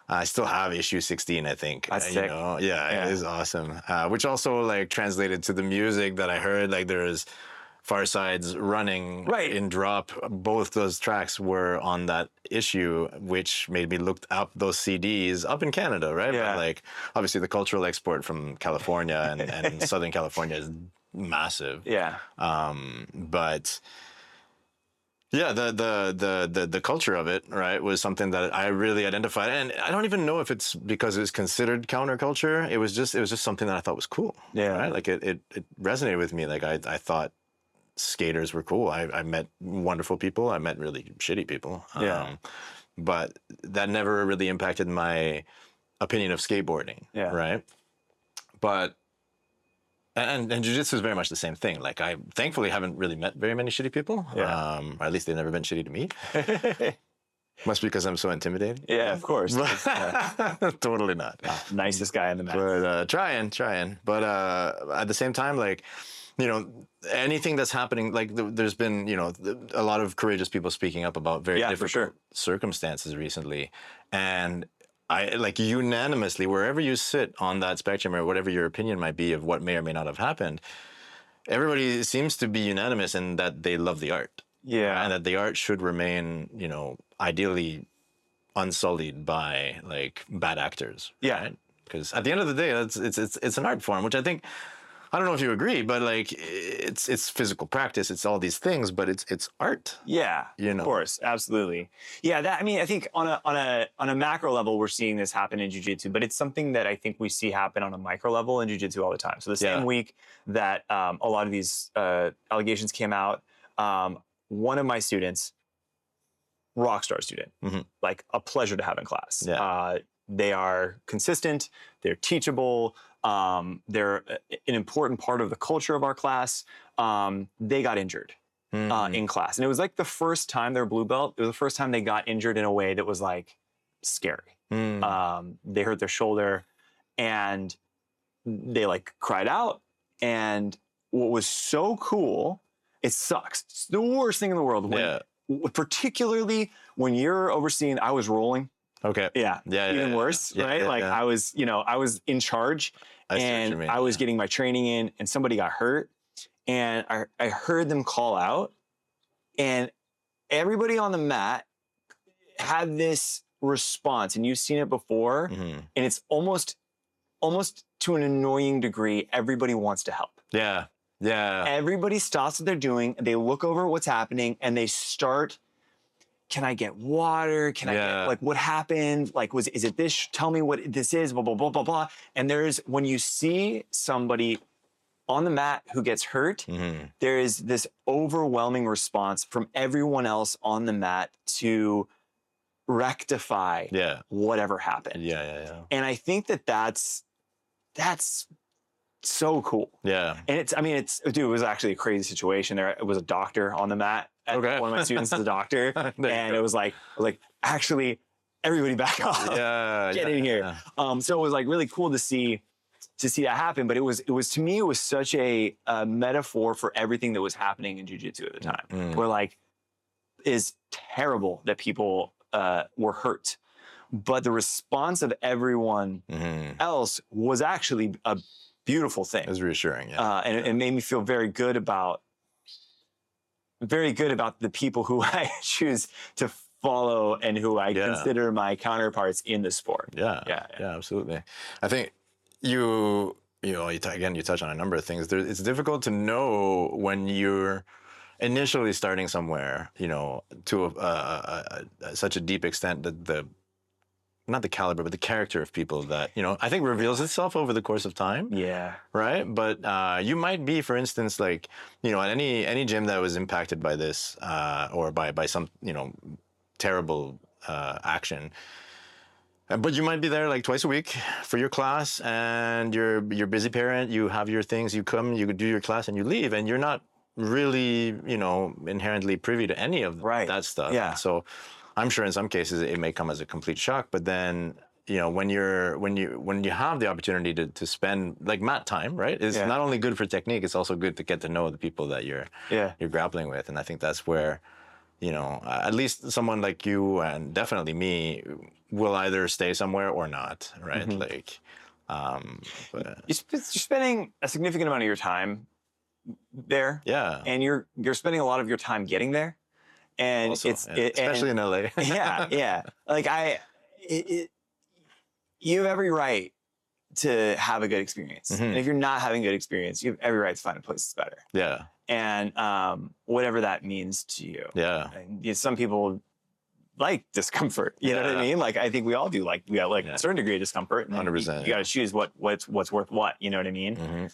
I still have issue 16, I think. That's sick. Yeah, it is awesome. Which also like translated to the music that I heard. Like there's Far Side's Running in Drop. Both those tracks were on that issue, which made me look up those CDs up in Canada, right? Yeah. But like obviously the cultural export from California and Southern California is massive. Yeah. But yeah, the culture of it, right, was something that I really identified, and I don't even know if it's because it was considered counterculture. It was just something that I thought was cool. Yeah, right? Like it resonated with me. Like I thought skaters were cool. I met wonderful people. I met really shitty people. But that never really impacted my opinion of skateboarding. Yeah. Right. But. And jiu-jitsu is very much the same thing. Like I thankfully haven't really met very many shitty people. Yeah. Or at least they've never been shitty to me. Must be because I'm so intimidating. Yeah, of course. Totally not. Nicest guy in the match. But trying. But at the same time, like, you know, anything that's happening, like there's been, you know, a lot of courageous people speaking up about very difficult circumstances recently. And I like unanimously, wherever you sit on that spectrum or whatever your opinion might be of what may or may not have happened, everybody seems to be unanimous in that they love the art. Yeah. And that the art should remain, you know, ideally unsullied by like bad actors. Yeah. Right? Because at the end of the day, it's an art form, which I think, I don't know if you agree, but like it's physical practice, it's all these things, but it's art. Yeah, you know? Of course, absolutely. Yeah, that I mean, I think on a macro level, we're seeing this happen in jiu-jitsu, but it's something that I think we see happen on a micro level in jiu-jitsu all the time. So the same week that a lot of these allegations came out, one of my students, rockstar student, like a pleasure to have in class. Yeah. They are consistent, they're teachable, they're an important part of the culture of our class. They got injured in class. And it was like the first time they were blue belt, it was the first time they got injured in a way that was like scary. They hurt their shoulder and they like cried out. And what was so cool, it sucks. It's the worst thing in the world. Particularly when you're overseeing, I was rolling. Okay. Yeah. Even worse, right? I was, I was in charge and I was getting my training in and somebody got hurt and I heard them call out and everybody on the mat have this response, and you've seen it before, and it's almost to an annoying degree, everybody wants to help. Yeah. Yeah. Everybody stops what they're doing, and they look over what's happening, and they start, can I get water? Can I get, like, what happened? Like, is it this? Tell me what this is, blah, blah, blah, blah, blah. And when you see somebody on the mat who gets hurt, there is this overwhelming response from everyone else on the mat to rectify whatever happened. Yeah. And I think that's so cool. Yeah. And dude, it was actually a crazy situation. There was a doctor on the mat. One of my students is a doctor. And it was like, actually, everybody back off. Get in here. So it was like really cool to see that happen. But it was to me, it was such a metaphor for everything that was happening in jiu-jitsu at the time. Where like, is terrible that people were hurt. But the response of everyone else was actually a beautiful thing. It was reassuring, and it made me feel very good about the people who I choose to follow and who I consider my counterparts in the sport. Yeah, absolutely. I think you touch on a number of things. It's difficult to know when you're initially starting somewhere, to such a deep extent that not the caliber, but the character of people that, I think reveals itself over the course of time. Yeah. Right? But you might be, for instance, like, at any gym that was impacted by this or by some, terrible action. But you might be there like twice a week for your class, and you're a busy parent. You have your things, you come, you do your class, and you leave, and you're not really, inherently privy to any of that stuff. Yeah. So I'm sure in some cases it may come as a complete shock, but then, when you have the opportunity to spend like mat time, right? It's not only good for technique, it's also good to get to know the people that you're grappling with. And I think that's where, at least someone like you and definitely me will either stay somewhere or not, right? Like, but you're spending a significant amount of your time there. Yeah. And you're spending a lot of your time getting there. And also, especially in LA. yeah. Like you have every right to have a good experience. And if you're not having a good experience, you have every right to find a place that's better. Yeah. And whatever that means to you. Yeah. And some people like discomfort. You know what I mean? Like I think we all do. Like we got a certain degree of discomfort. 100%. You got to choose what's worth what. You know what I mean?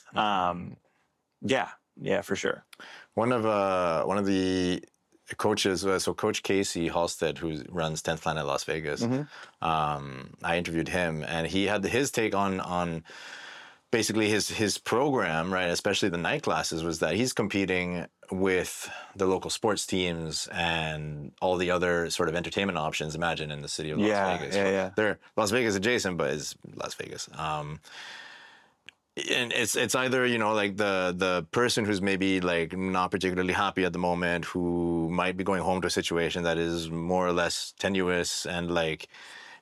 Yeah, for sure. One of the coaches, so Coach Casey Halstead, who runs 10th Planet Las Vegas, I interviewed him, and he had his take on basically his program, right? Especially the night classes, was that he's competing with the local sports teams and all the other sort of entertainment options. Imagine in the city of Las Vegas. They're Las Vegas adjacent, but it's Las Vegas. And it's either, like the person who's maybe like not particularly happy at the moment, who might be going home to a situation that is more or less tenuous and like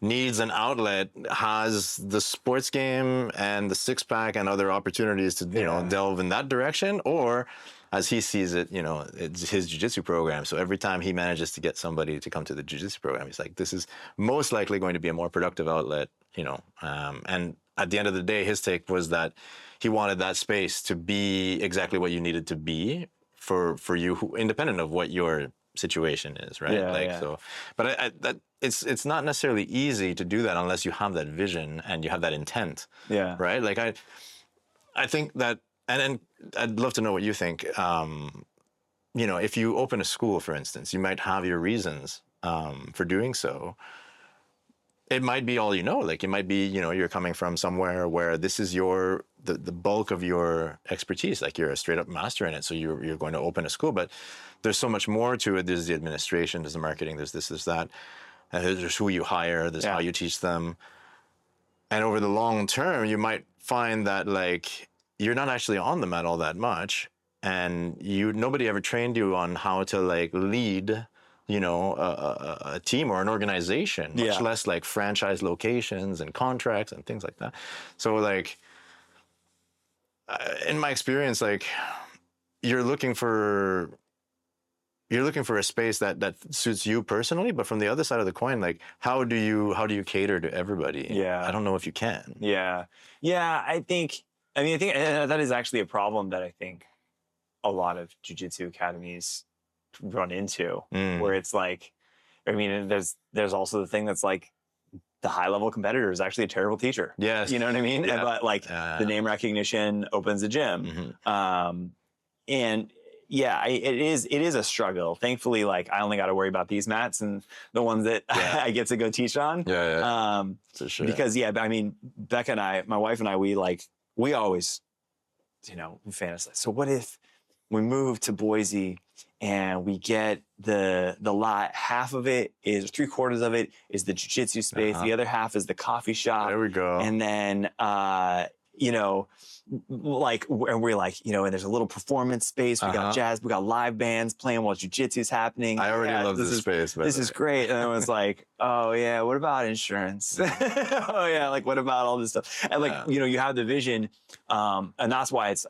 needs an outlet, has the sports game and the six pack and other opportunities to, delve in that direction. Or as he sees it, it's his jiu-jitsu program. So every time he manages to get somebody to come to the jiu-jitsu program, he's like, this is most likely going to be a more productive outlet, and at the end of the day, his take was that he wanted that space to be exactly what you needed to be for you, independent of what your situation is, right? So, but it's not necessarily easy to do that unless you have that vision and you have that intent, right? Like I think that, and I'd love to know what you think. If you open a school, for instance, you might have your reasons for doing so. It might be all like it might be, you're coming from somewhere where this is the bulk of your expertise, like you're a straight up master in it. So you're going to open a school, but there's so much more to it. There's the administration, there's the marketing, there's this, there's that. And there's who you hire, there's how you teach them. And over the long term, you might find that like, you're not actually on the mat all that much. And nobody ever trained you on how to like lead a team or an organization, much less like franchise locations and contracts and things like that. So like, in my experience, like you're looking for you're looking for a space that suits you personally, but from the other side of the coin, like how do you cater to everybody? Yeah. I don't know if you can. Yeah. I think that is actually a problem that I think a lot of jiu-jitsu academies run into, where it's like, I mean, there's also the thing that's like, the high-level competitor is actually a terrible teacher. Yes. You know what I mean? Yeah. And, but like the name recognition opens the gym. And yeah, it is a struggle. Thankfully, like I only got to worry about these mats and the ones that I get to go teach on. For sure. Because I mean, Becca and I, my wife and I, we always, fantasize. So what if we move to Boise and we get the lot, half of it is, 3/4 of it is the jiu-jitsu space. The other half is the coffee shop. There we go. And then, like, and we're like, and there's a little performance space. We got jazz, we got live bands playing while jiu-jitsu's happening. I already love this space. This is great. And I was like, oh yeah, what about insurance? Oh yeah, like what about all this stuff? And like, you have the vision. And that's why it's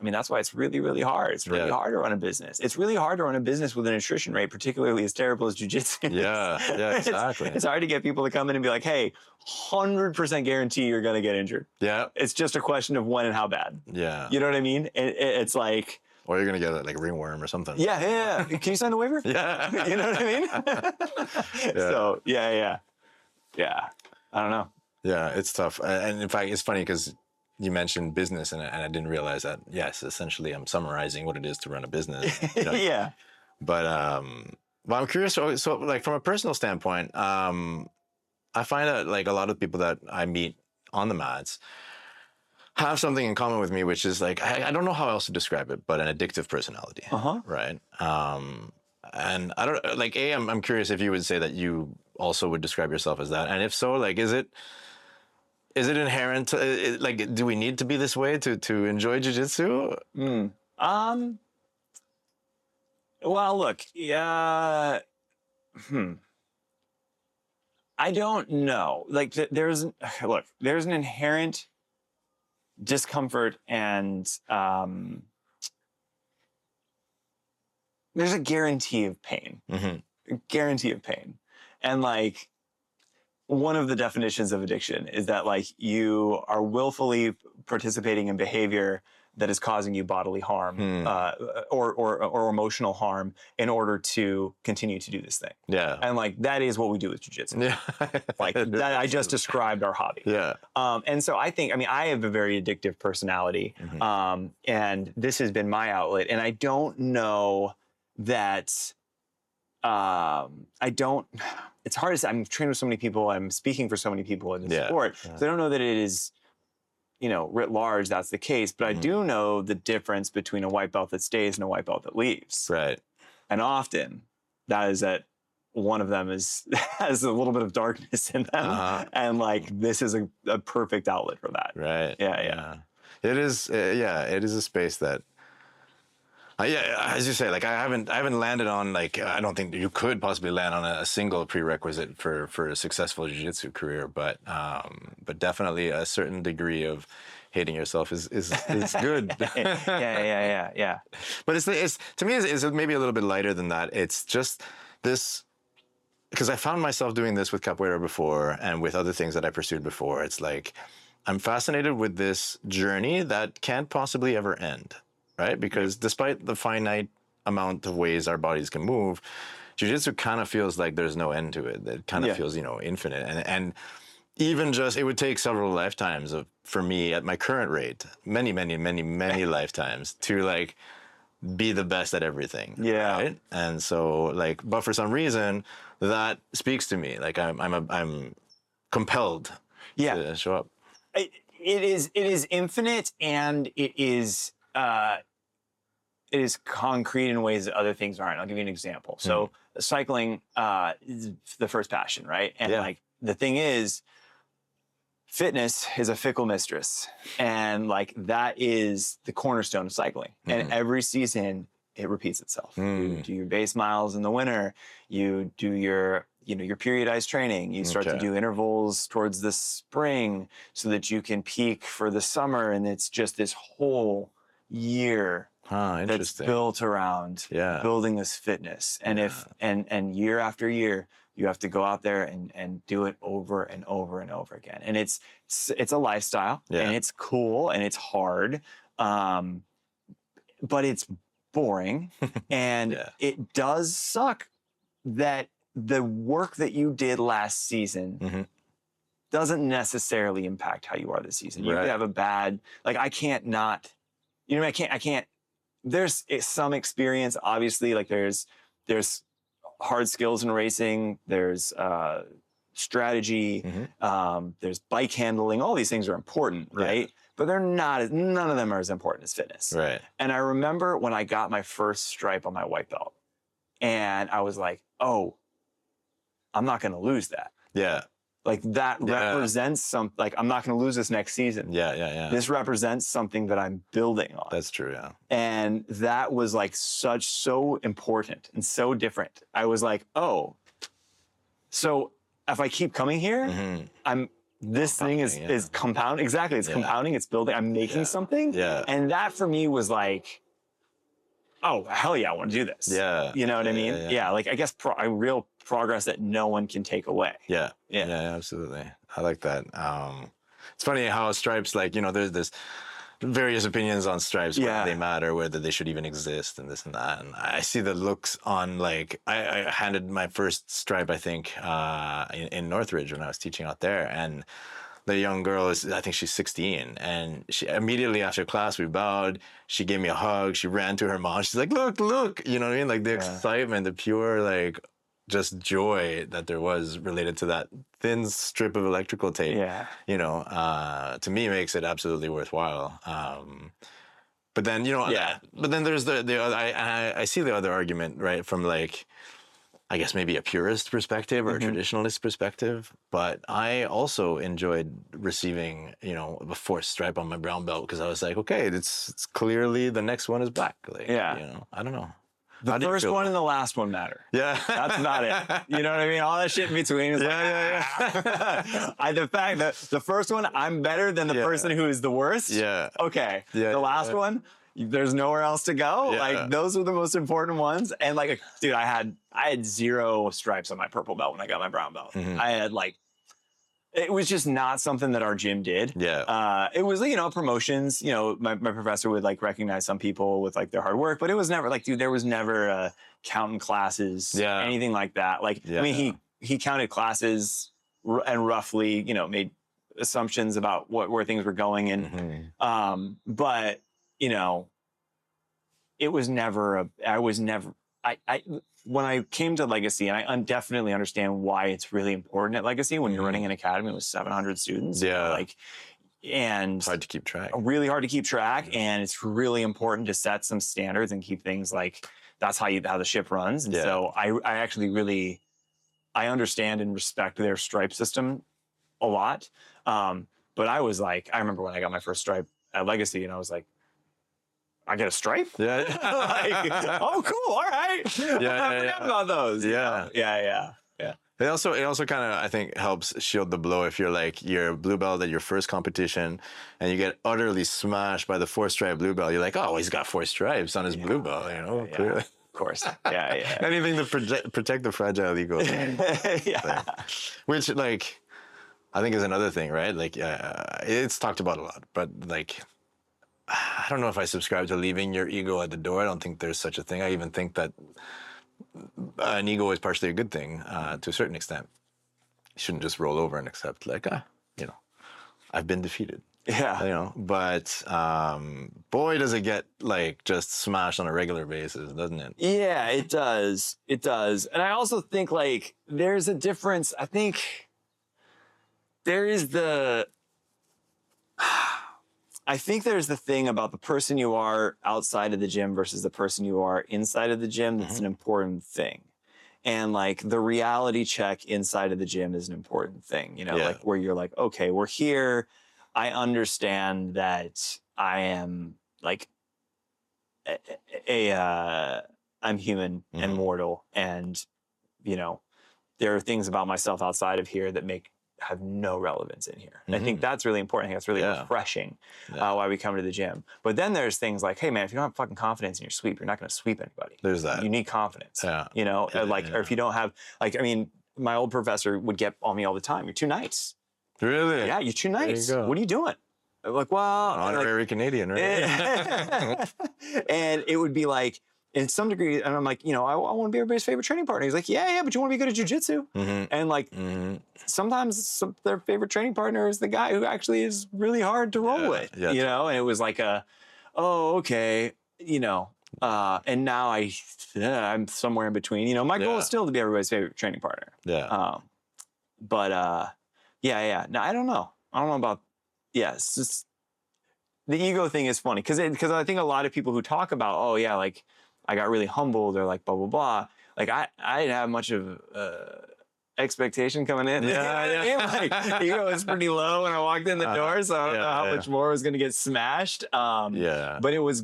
really, really hard. It's really hard to run a business. It's really hard to run a business with an attrition rate, particularly as terrible as jiu-jitsu. Yeah, exactly. It's hard to get people to come in and be like, hey, 100% guarantee you're going to get injured. Yeah. It's just a question of when and how bad. Yeah. You know what I mean? It's like... Or you're going to get like a ringworm or something. Yeah. Can you sign the waiver? Yeah. You know what I mean? So, yeah. I don't know. Yeah, it's tough. And in fact, it's funny because you mentioned business and I didn't realize that, yes, essentially I'm summarizing what it is to run a business. Yeah. But, well, I'm curious. So like from a personal standpoint, I find that like a lot of people that I meet on the mats have something in common with me, which is like, I don't know how else to describe it, but an addictive personality, right? And I don't like, I'm curious if you would say that you also would describe yourself as that. And if so, like, is it inherent to, like, do we need to be this way to enjoy jiu-jitsu? Well, look, I don't know. Like, there's an inherent discomfort and there's a guarantee of pain. A guarantee of pain. And like, one of the definitions of addiction is that like you are willfully participating in behavior that is causing you bodily harm or emotional harm in order to continue to do this thing. Yeah. And like, that is what we do with jiu-jitsu. Yeah. Like that, I just described our hobby. Yeah. And so I have a very addictive personality. And this has been my outlet. And I don't know that, it's hard to say. I'm trained with so many people. I'm speaking for so many people in the sport. So I don't know that it is, writ large, that's the case. But I do know the difference between a white belt that stays and a white belt that leaves. Right. And often that is that one of them has a little bit of darkness in them. And like, this is a perfect outlet for that. Right. Yeah. It is. It is a space that, as you say, like I haven't landed on, like, I don't think you could possibly land on a single prerequisite for a successful jiu-jitsu career, but definitely a certain degree of hating yourself is good. Yeah. But it's to me it's maybe a little bit lighter than that. It's just this, because I found myself doing this with capoeira before and with other things that I pursued before. It's like I'm fascinated with this journey that can't possibly ever end. Right? Because despite the finite amount of ways our bodies can move, jiu-jitsu kind of feels like there's no end to it. It kind of feels, infinite. And even just, it would take several lifetimes for me at my current rate, many lifetimes to like be the best at everything. Yeah. Right? And so like, but for some reason that speaks to me. Like I'm compelled to show up. It is infinite, and it is concrete in ways that other things aren't. I'll give you an example. So cycling is the first passion, right? And like the thing is, fitness is a fickle mistress, and like that is the cornerstone of cycling. And every season it repeats itself. You do your base miles in the winter. You do your your periodized training. You start to do intervals towards the spring so that you can peak for the summer, and it's just this whole year that's built around building this fitness. And and year after year, you have to go out there and do it over and over and over again. And it's a lifestyle, and it's cool, and it's hard, but it's boring, and it does suck that the work that you did last season doesn't necessarily impact how you are this season. You could have a bad, like, I can't not, you know, I can't, there's some experience, obviously, like there's hard skills in racing, there's strategy, there's bike handling, all these things are important, right? But none of them are as important as fitness. Right. And I remember when I got my first stripe on my white belt, and I was like, oh, I'm not going to lose that. Yeah. Like that represents something, like I'm not going to lose this next season. Yeah. This represents something that I'm building on. That's true, yeah. And that was like so important and so different. I was like, oh, so if I keep coming here, this thing is compounding. Exactly. It's compounding. It's building. I'm making something. Yeah. And that for me was like, oh, hell yeah, I want to do this. Yeah. You know what I mean? Yeah. Like, I guess a real progress that no one can take away. Yeah, absolutely. I like that. It's funny how stripes, like, you know, there's various opinions on stripes, whether they matter, whether they should even exist, and this and that. And I see the looks on, like, I handed my first stripe, I think, in Northridge when I was teaching out there, and the young girl I think she's 16, and she immediately after class, we bowed, she gave me a hug, she ran to her mom, she's like, look, you know what I mean? Like the excitement, the pure, like, just joy that there was related to that thin strip of electrical tape, you know, to me makes it absolutely worthwhile. But then, you know, but then there's the other, I see the other argument, right, from like, I guess maybe a purist perspective or a traditionalist perspective, but I also enjoyed receiving, you know, the fourth stripe on my brown belt, because I was like, okay, it's clearly the next one is black. Like, you know, I don't know. The first one and the last one matter. Yeah. That's about it. You know what I mean? All that shit in between is the fact that the first one, I'm better than the person who is the worst. Yeah. Okay. Yeah, the last one, there's nowhere else to go. Like, those are the most important ones. And like, dude, I had 0 stripes on my purple belt when I got my brown belt. I had like, it was just not something that our gym did. Yeah. It was, you know, promotions, you know, my professor would like recognize some people with like their hard work, but it was never like, dude, there was never counting classes, anything like that. Like, I mean, he counted classes and roughly, you know, made assumptions about where things were going. And, but, you know, it was never, when I came to Legacy, and I definitely understand why it's really important at Legacy when you're running an academy with 700 students. Yeah. Like, and it's hard to keep track. Really hard to keep track. And it's really important to set some standards and keep things like, that's how the ship runs. And so I actually really, I understand and respect their stripe system a lot. But I was like, I remember when I got my first stripe at Legacy, and I was like, I get a stripe? Yeah. Like, oh, cool. All right. Yeah, I forgot about those. Yeah. Yeah. It also kind of, I think, helps shield the blow if you're like, you're a blue belt at your first competition and you get utterly smashed by the 4-stripe blue belt. You're like, oh, he's got 4 stripes on his blue belt, you know, clearly. Of course. Yeah. Anything to protect the fragile ego. Yeah. Which, like, I think is another thing, right? Like, it's talked about a lot, but like, I don't know if I subscribe to leaving your ego at the door. I don't think there's such a thing. I even think that an ego is partially a good thing to a certain extent. You shouldn't just roll over and accept, like, you know, I've been defeated. Yeah. You know, but boy, does it get like just smashed on a regular basis, doesn't it? Yeah, it does. It does. And I also think like there's a difference. I think there is I think there's the thing about the person you are outside of the gym versus the person you are inside of the gym that's an important thing. And like the reality check inside of the gym is an important thing, you know, like where you're like, okay, we're here. I understand that I am like I'm human and mortal. And, you know, there are things about myself outside of here that make have no relevance in here. And I think that's really important. I think that's really refreshing why we come to the gym. But then there's things like, hey man, if you don't have fucking confidence in your sweep, you're not going to sweep anybody. There's that. You need confidence. Yeah. You know, or if you don't have, like, I mean, my old professor would get on me all the time. You're too nice. Really? Yeah, you're too nice. What are you doing? I'm like, well, honorary Canadian, right? And it would be like, in some degree, and I'm like, you know, I want to be everybody's favorite training partner. He's like, yeah, but you want to be good at jiu-jitsu. And like, sometimes their favorite training partner is the guy who actually is really hard to roll with, you know? And it was like oh, okay, you know. And now I'm somewhere in between. You know, my goal is still to be everybody's favorite training partner. Yeah. No, I don't know. I don't know about, it's just, the ego thing is funny. Because I think a lot of people who talk about, oh yeah, like, I got really humbled or like blah, blah, blah. Like I didn't have much of expectation coming in. Like, ego was pretty low when I walked in the door, so I don't know how much more was going to get smashed. But it was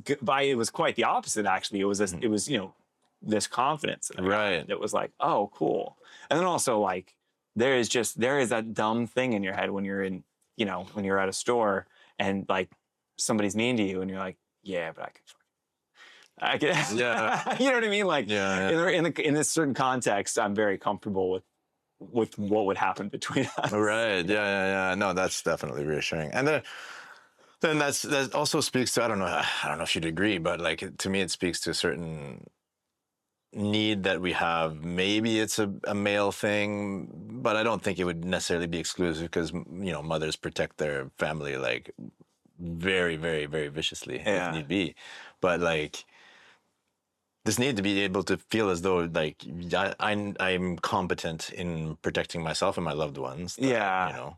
quite the opposite, actually. It was, you know, this confidence. Right. It was like, oh, cool. And then also like, there is that dumb thing in your head when you're in, you know, when you're at a store and like somebody's mean to you and you're like, yeah, but I can, you know what I mean? Like in this certain context, I'm very comfortable with what would happen between us. Right. Yeah. No, that's definitely reassuring. And then that also speaks to, I don't know if you'd agree, but like to me, it speaks to a certain need that we have. Maybe it's a male thing, but I don't think it would necessarily be exclusive because, you know, mothers protect their family like very, very, very viciously if need be. But like, this need to be able to feel as though like I'm competent in protecting myself and my loved ones. That, you know,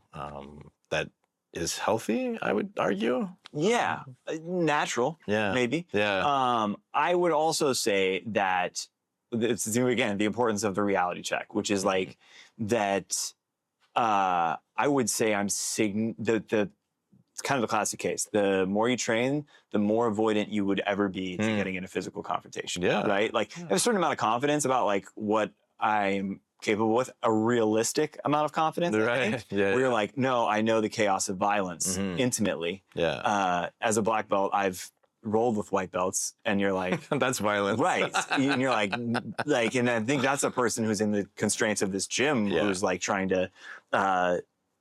that is healthy, I would argue. Yeah, natural. Yeah, maybe. Yeah. I would also say that it's, again, the importance of the reality check, which is like that. I would say it's kind of a classic case. The more you train, the more avoidant you would ever be to getting in a physical confrontation. Yeah. Right? Like, I have a certain amount of confidence about like what I'm capable with, a realistic amount of confidence. Right. Where you're like, no, I know the chaos of violence intimately. Yeah. As a black belt, I've rolled with white belts, and you're like, that's violent. Right. And you're like, and I think that's a person who's in the constraints of this gym who's like trying to,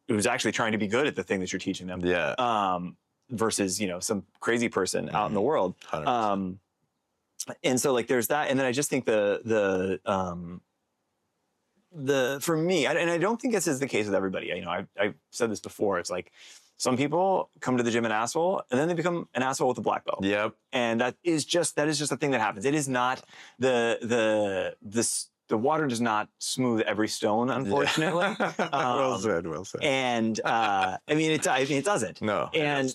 who's actually trying to be good at the thing that you're teaching them. Yeah. Versus, you know, some crazy person out in the world. 100%. And so like there's that. And then I just think the for me, and I don't think this is the case with everybody. You know, I've said this before. It's like some people come to the gym an asshole and then they become an asshole with a black belt. Yep. And that is just a thing that happens. It is not the water does not smooth every stone, unfortunately. Well said. And I mean, it doesn't. No. And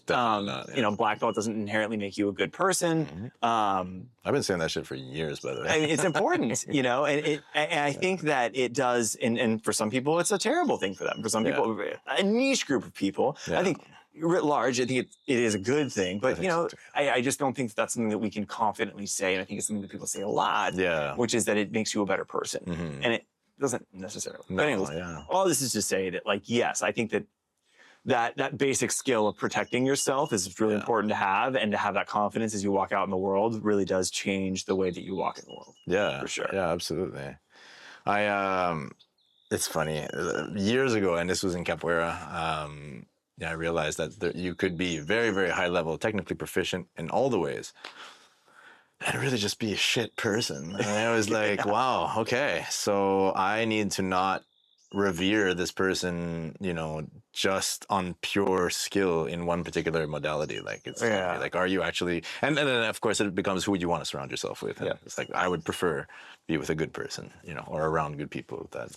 you know, black belt doesn't inherently make you a good person. I've been saying that shit for years, by the way. I mean, it's important, you know, and I think that it does. And for some people, it's a terrible thing for them. For some people, a niche group of people, I think. Writ large, I think it is a good thing, but you know, I just don't think that's something that we can confidently say, and I think it's something that people say a lot, which is that it makes you a better person, and it doesn't necessarily. No, but anyways, all this is to say that, like, yes, I think that basic skill of protecting yourself is really important to have, and to have that confidence as you walk out in the world really does change the way that you walk in the world. Yeah, for sure. Yeah, absolutely. It's funny. Years ago, and this was in capoeira. I realized that you could be very, very high level, technically proficient in all the ways, and really just be a shit person. And I was like, wow, okay, so I need to not revere this person, you know, just on pure skill in one particular modality. Like, it's like, are you actually? And then of course it becomes who you want to surround yourself with. And it's like, I would prefer be with a good person, you know, or around good people that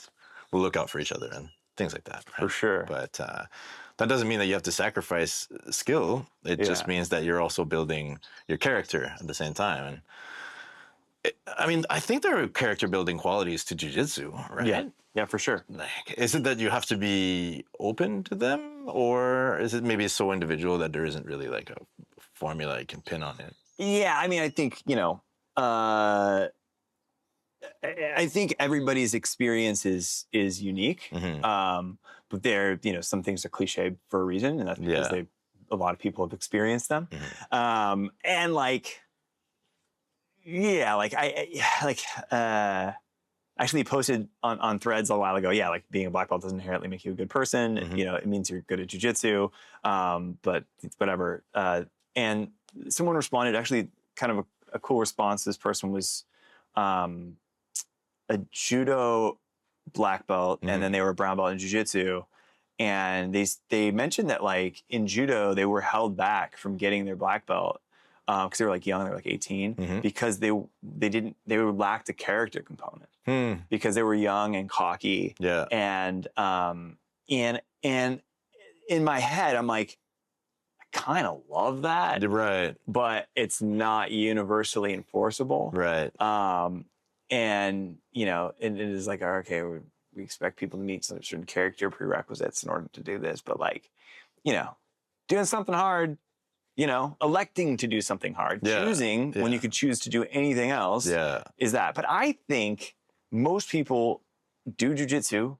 will look out for each other and things like that. Right? For sure. But that doesn't mean that you have to sacrifice skill. It just means that you're also building your character at the same time. And I mean, I think there are character building qualities to jiu-jitsu, right? Yeah, for sure. Like, is it that you have to be open to them, or is it maybe so individual that there isn't really like a formula you can pin on it? Yeah, I mean, I think, you know, I think everybody's experience is unique. But there, some things are cliche for a reason, and that's because a lot of people have experienced them. And like, I actually posted on Threads a while ago. Yeah, like being a black belt doesn't inherently make you a good person. It means you're good at jiu-jitsu, but it's whatever. And someone responded, actually kind of a cool response. This person was a judo black belt, and then they were a brown belt in jiu-jitsu. And they mentioned that like in judo, they were held back from getting their black belt because they were like young, they were like 18, because they lacked a character component because they were young and cocky. Yeah. And in my head, I'm like, I kind of love that. Right. But it's not universally enforceable. Right. And it is like, okay, we expect people to meet some certain character prerequisites in order to do this, but like, doing something hard, electing to do something hard, choosing when you could choose to do anything else is that. But I think most people do jujitsu,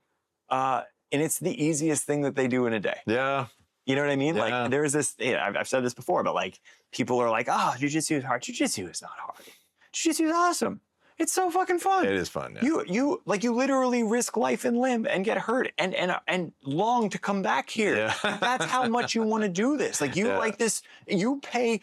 and it's the easiest thing that they do in a day. Yeah. You know what I mean? Yeah. Like there's this, I've said this before, but like people are like, oh, jujitsu is hard. Jujitsu is not hard. Jujitsu is awesome. It's so fucking fun. It is fun. Yeah. You literally risk life and limb and get hurt and long to come back here. Yeah. That's how much you want to do this. Like like this, you pay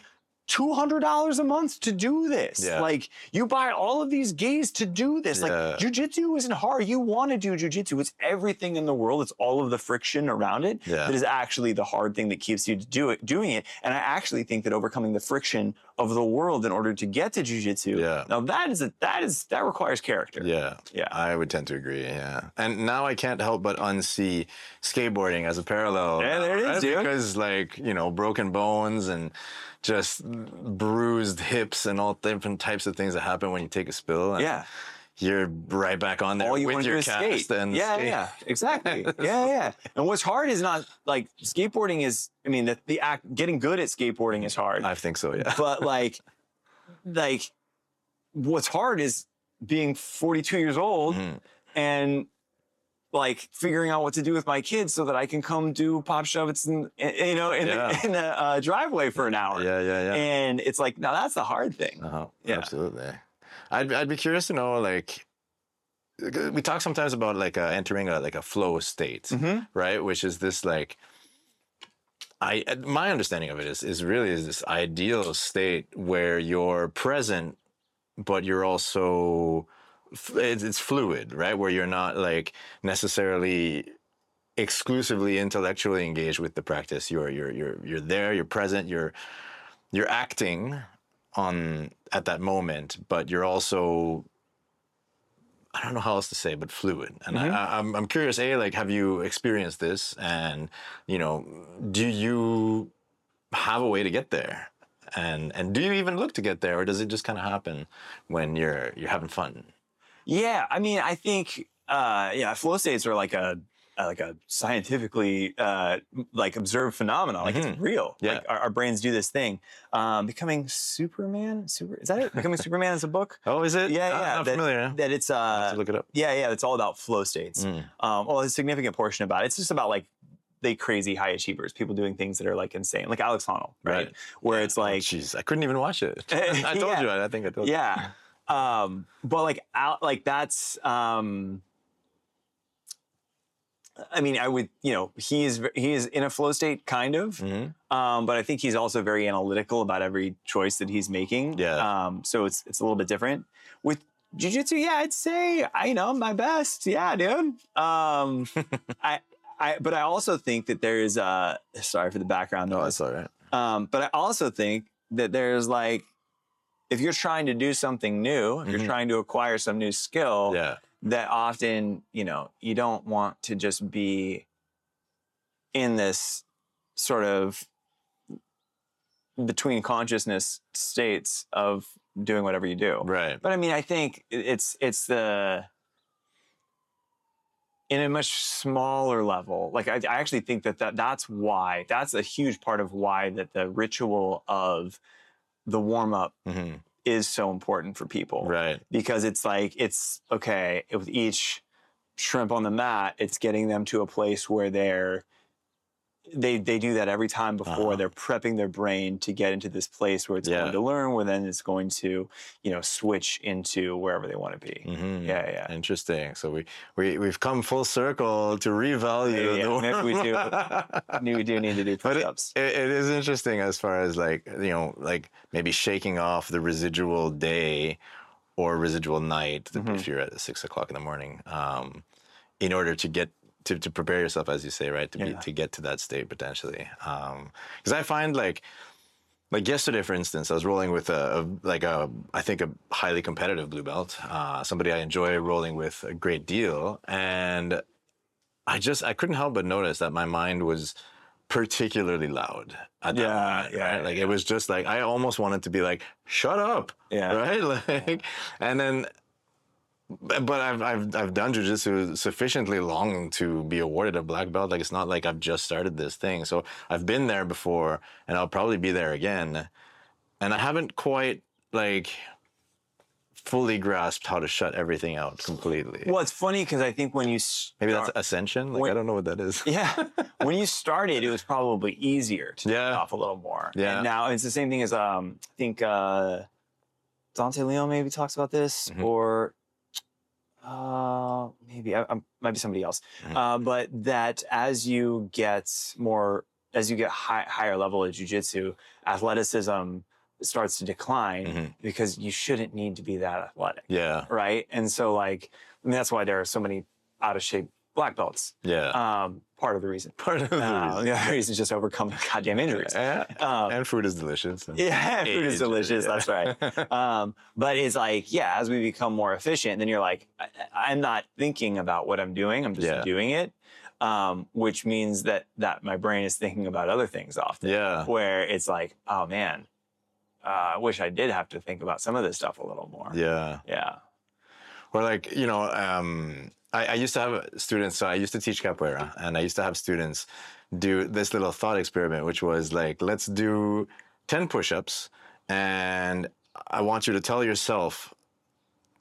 $200 a month to do this. Yeah. Like you buy all of these gis to do this. Like jiu-jitsu isn't hard. You want to do jiu-jitsu. It's everything in the world. It's all of the friction around it that is actually the hard thing that keeps you doing it. And I actually think that overcoming the friction of the world in order to get to jiu-jitsu, now that requires character. Yeah. Yeah. I would tend to agree. Yeah. And now I can't help but unsee skateboarding as a parallel. Yeah, there it is, dude. Because like, broken bones and just bruised hips and all different types of things that happen when you take a spill. And you're right back on there with your cast and skate. Yeah, exactly. yeah. And what's hard is not like skateboarding is. I mean, the act getting good at skateboarding is hard. I think so. Yeah. But like what's hard is being 42 years old and like figuring out what to do with my kids so that I can come do pop shove-its in the driveway for an hour. Yeah. And it's like, now that's the hard thing. Yeah. Absolutely. I'd be curious to know, like, we talk sometimes about like entering a flow state, right? Which is this like, my understanding of it is really this ideal state where you're present, but you're also it's fluid, right? Where you're not like necessarily exclusively intellectually engaged with the practice. You're there, you're present, you're acting at that moment, but you're also, I don't know how else to say, but fluid. And I'm curious, like, have you experienced this? And, do you have a way to get there? And do you even look to get there, or does it just kind of happen when you're having fun? Yeah, I mean, I think, flow states are like a scientifically observed phenomenon. Like it's real. Yeah. Like our brains do this thing. Becoming Superman. Is that it? Becoming Superman is a book. Oh, is it? Yeah. I'm familiar. That it's I'll have to look it up. Yeah. It's all about flow states. Well, a significant portion about it. It's just about like the crazy high achievers, people doing things that are like insane, like Alex Honnold, right? Where it's like, jeez, I couldn't even watch it. I told you. I think I told you. Yeah. But that's. I mean, I would, he is in a flow state, kind of, but I think he's also very analytical about every choice that he's making. Yeah. So it's a little bit different. With jiu-jitsu, I'd say I'm my best. Yeah, dude. But I also think that there is sorry for the background noise. Oh, that's all right. But I also think that there's like, if you're trying to do something new, if you're trying to acquire some new skill, that often, you don't want to just be in this sort of between consciousness states of doing whatever you do. Right. But I mean, I think it's in a much smaller level. Like I actually think that's a huge part of why that the ritual of the warm up is so important for people. Right. Because it's like, it's okay, with each shrimp on the mat, it's getting them to a place where they do that every time before. They're prepping their brain to get into this place where it's going to learn, where then it's going to, switch into wherever they want to be. Mm-hmm. Yeah. Interesting. So we've come full circle to revalue. Maybe we do need to do push-ups. It is interesting as far as like maybe shaking off the residual day or residual night if you're at 6 o'clock in the morning, in order to get to prepare yourself, as you say, right, to get to that state potentially. Because I find like yesterday, for instance, I was rolling with I think a highly competitive blue belt, somebody I enjoy rolling with a great deal, and I couldn't help but notice that my mind was particularly loud at that moment, right? Like it was just like I almost wanted to be like, shut up, right? Like, and then. But I've done jiu-jitsu sufficiently long to be awarded a black belt. Like, it's not like I've just started this thing. So I've been there before, and I'll probably be there again. And I haven't quite fully grasped how to shut everything out completely. Well, it's funny because I think when you maybe that's ascension. I don't know what that is. Yeah, when you started, it was probably easier to get off a little more. Yeah. And now it's the same thing as I think Dante Leon maybe talks about this, or. Maybe I might be somebody else, but that as you get higher level of jiu-jitsu, athleticism starts to decline because you shouldn't need to be that athletic. Yeah. Right. And so that's why there are so many out of shape black belts. Yeah. Part of the reason. The other reason is just overcoming goddamn injuries. And food is delicious. Food is delicious. That's right. But it's as we become more efficient, then you're like, I'm not thinking about what I'm doing. I'm just doing it. Which means that my brain is thinking about other things often. Yeah. Where it's like, oh man, I wish I did have to think about some of this stuff a little more. Yeah. Yeah. Or I used to have students, so I used to teach capoeira, and I used to have students do this little thought experiment, which was let's do 10 push-ups, and I want you to tell yourself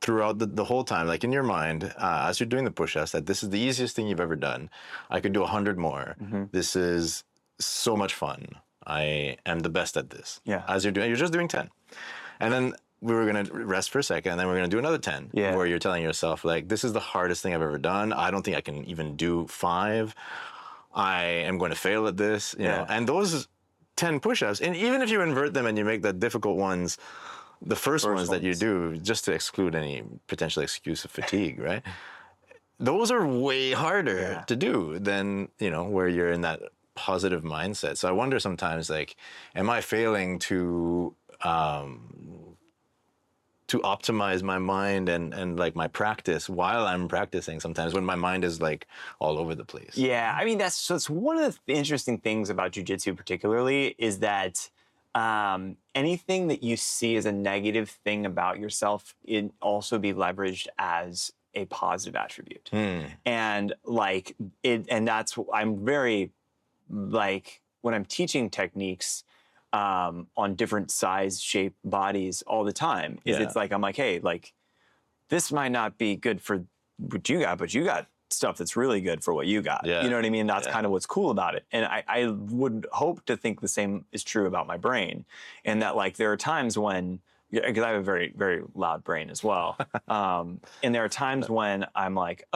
throughout the whole time, in your mind, as you're doing the push-ups, that this is the easiest thing you've ever done. I could do 100 more. This is so much fun. I am the best at this. Yeah. As you're just doing 10. And then we were going to rest for a second, and then we're going to do another 10, where you're telling yourself, this is the hardest thing I've ever done. I don't think I can even do 5. I am going to fail at this, you know. And those 10 push-ups, and even if you invert them and you make the difficult ones, the first ones that you do, just to exclude any potential excuse of fatigue, right? Those are way harder to do than, where you're in that positive mindset. So I wonder sometimes, am I failing to optimize my mind and my practice while I'm practicing sometimes when my mind is all over the place. Yeah, I mean, that's one of the interesting things about jiu-jitsu particularly is that anything that you see as a negative thing about yourself, it also be leveraged as a positive attribute. And and that's, I'm very when I'm teaching techniques, on different size, shape, bodies all the time. It's I'm like, hey, this might not be good for what you got, but you got stuff that's really good for what you got. You know what I mean? That's kind of what's cool about it. And I would hope to think the same is true about my brain. And that there are times when, because I have a very, very loud brain as well. And there are times when I'm like,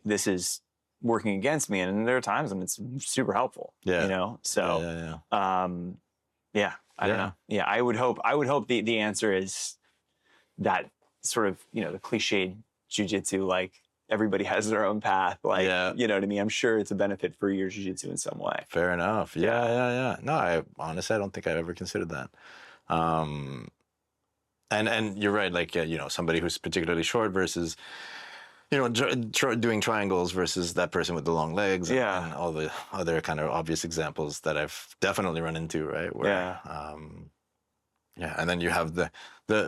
this is working against me, and there are times when it's super helpful. So I don't know. I would hope the answer is that sort of, the cliched jiu-jitsu, everybody has their own path. You know what I mean? I'm sure it's a benefit for your jiu-jitsu in some way. Fair enough. Yeah. No, I honestly, I don't think I've ever considered that. And you're right. Somebody who's particularly short versus, doing triangles versus that person with the long legs, and all the other kind of obvious examples that I've definitely run into, right? Where, and then you have the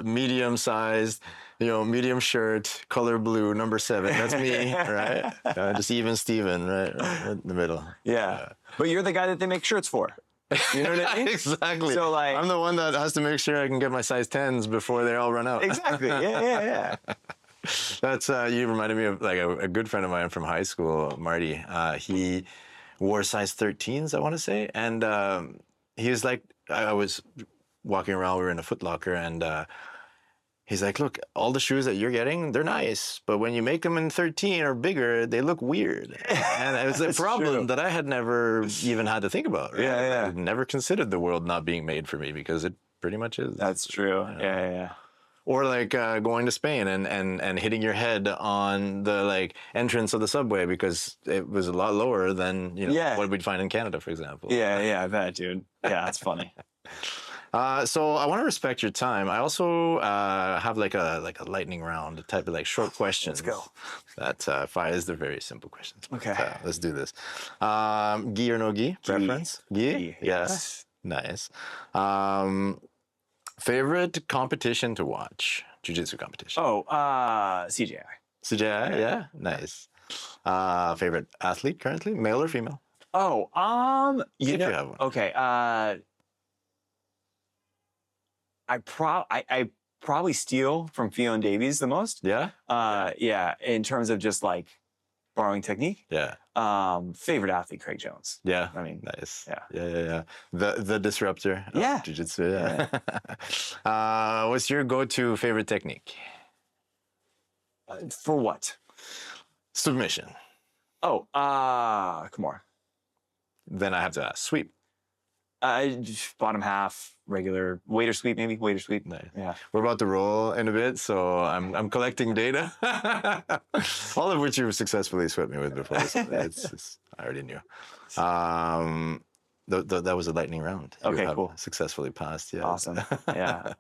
medium-sized, medium shirt, color blue, number 7. That's me, right? Just even Steven, right in the middle. Yeah. But you're the guy that they make shirts for. You know what I mean? Exactly. So like, I'm the one that has to make sure I can get my size 10s before they all run out. Exactly. Yeah. That's you reminded me of like a good friend of mine from high school, Marty. He wore size 13s, I want to say, and he was like, I was walking around. We were in a Foot Locker, and he's like, look, all the shoes that you're getting, they're nice, but when you make them in 13 or bigger, they look weird. And it was a problem that I had never even had to think about. Right? Yeah. I never considered the world not being made for me, because it pretty much is. That's true. Yeah. Or like going to Spain and hitting your head on the like entrance of the subway because it was a lot lower than what we'd find in Canada, for example. Yeah, I bet, dude. Yeah, that's funny. So I want to respect your time. I also have like a lightning round, a type of like short questions. Let's go. That fires. They're very simple questions. Okay. Let's do this. Gi or no gi? Preference? Gi? Yes. Nice. Favorite competition to watch? Jiu-Jitsu competition. Oh, CJI. CJI? Yeah. Nice. Favorite athlete currently? Male or female? Oh, you have one. Okay. I probably steal from Fionn Davies the most. Yeah? Yeah, in terms of just like borrowing technique. Yeah. Favorite athlete, Craig Jones. Yeah. I mean, nice. Yeah. The disruptor of Jiu-Jitsu. Yeah. What's your go-to favorite technique? For what? Submission. Oh, Kimura. Then I have to ask, sweep. Bottom half, regular waiter sweep, maybe waiter sweep. Nice. Yeah. We're about to roll in a bit, so I'm collecting data, all of which you've successfully swept me with before. So I already knew. That was a lightning round. Okay, cool. Successfully passed. Yeah. Awesome. Yeah.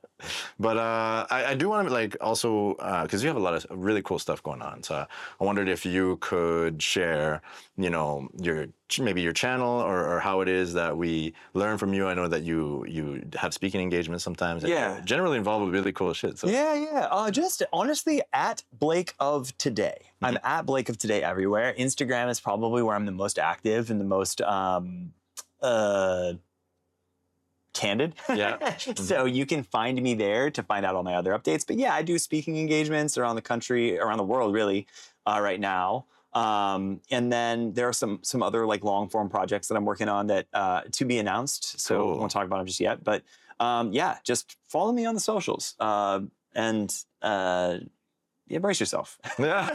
But I do want to like also because you have a lot of really cool stuff going on. So I wondered if you could share, maybe your channel or how it is that we learn from you. I know that you have speaking engagements sometimes. Yeah. Generally involved with really cool shit. So. Yeah. Just honestly at Blake of Today. Mm-hmm. I'm at Blake of Today everywhere. Instagram is probably where I'm the most active and the most candid. Yeah. So you can find me there to find out all my other updates. But yeah, I do speaking engagements around the country, around the world really, right now. And then there are some other like long form projects that I'm working on that to be announced. So I won't talk about them just yet. But yeah, just follow me on the socials. Yeah, brace yourself. Yeah.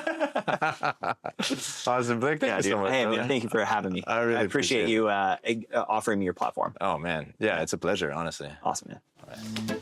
Awesome, Blake. Thank you so much. Hey, man, thank you for having me. I really appreciate you offering me your platform. Oh, man. Yeah, it's a pleasure, honestly. Awesome, man. All right.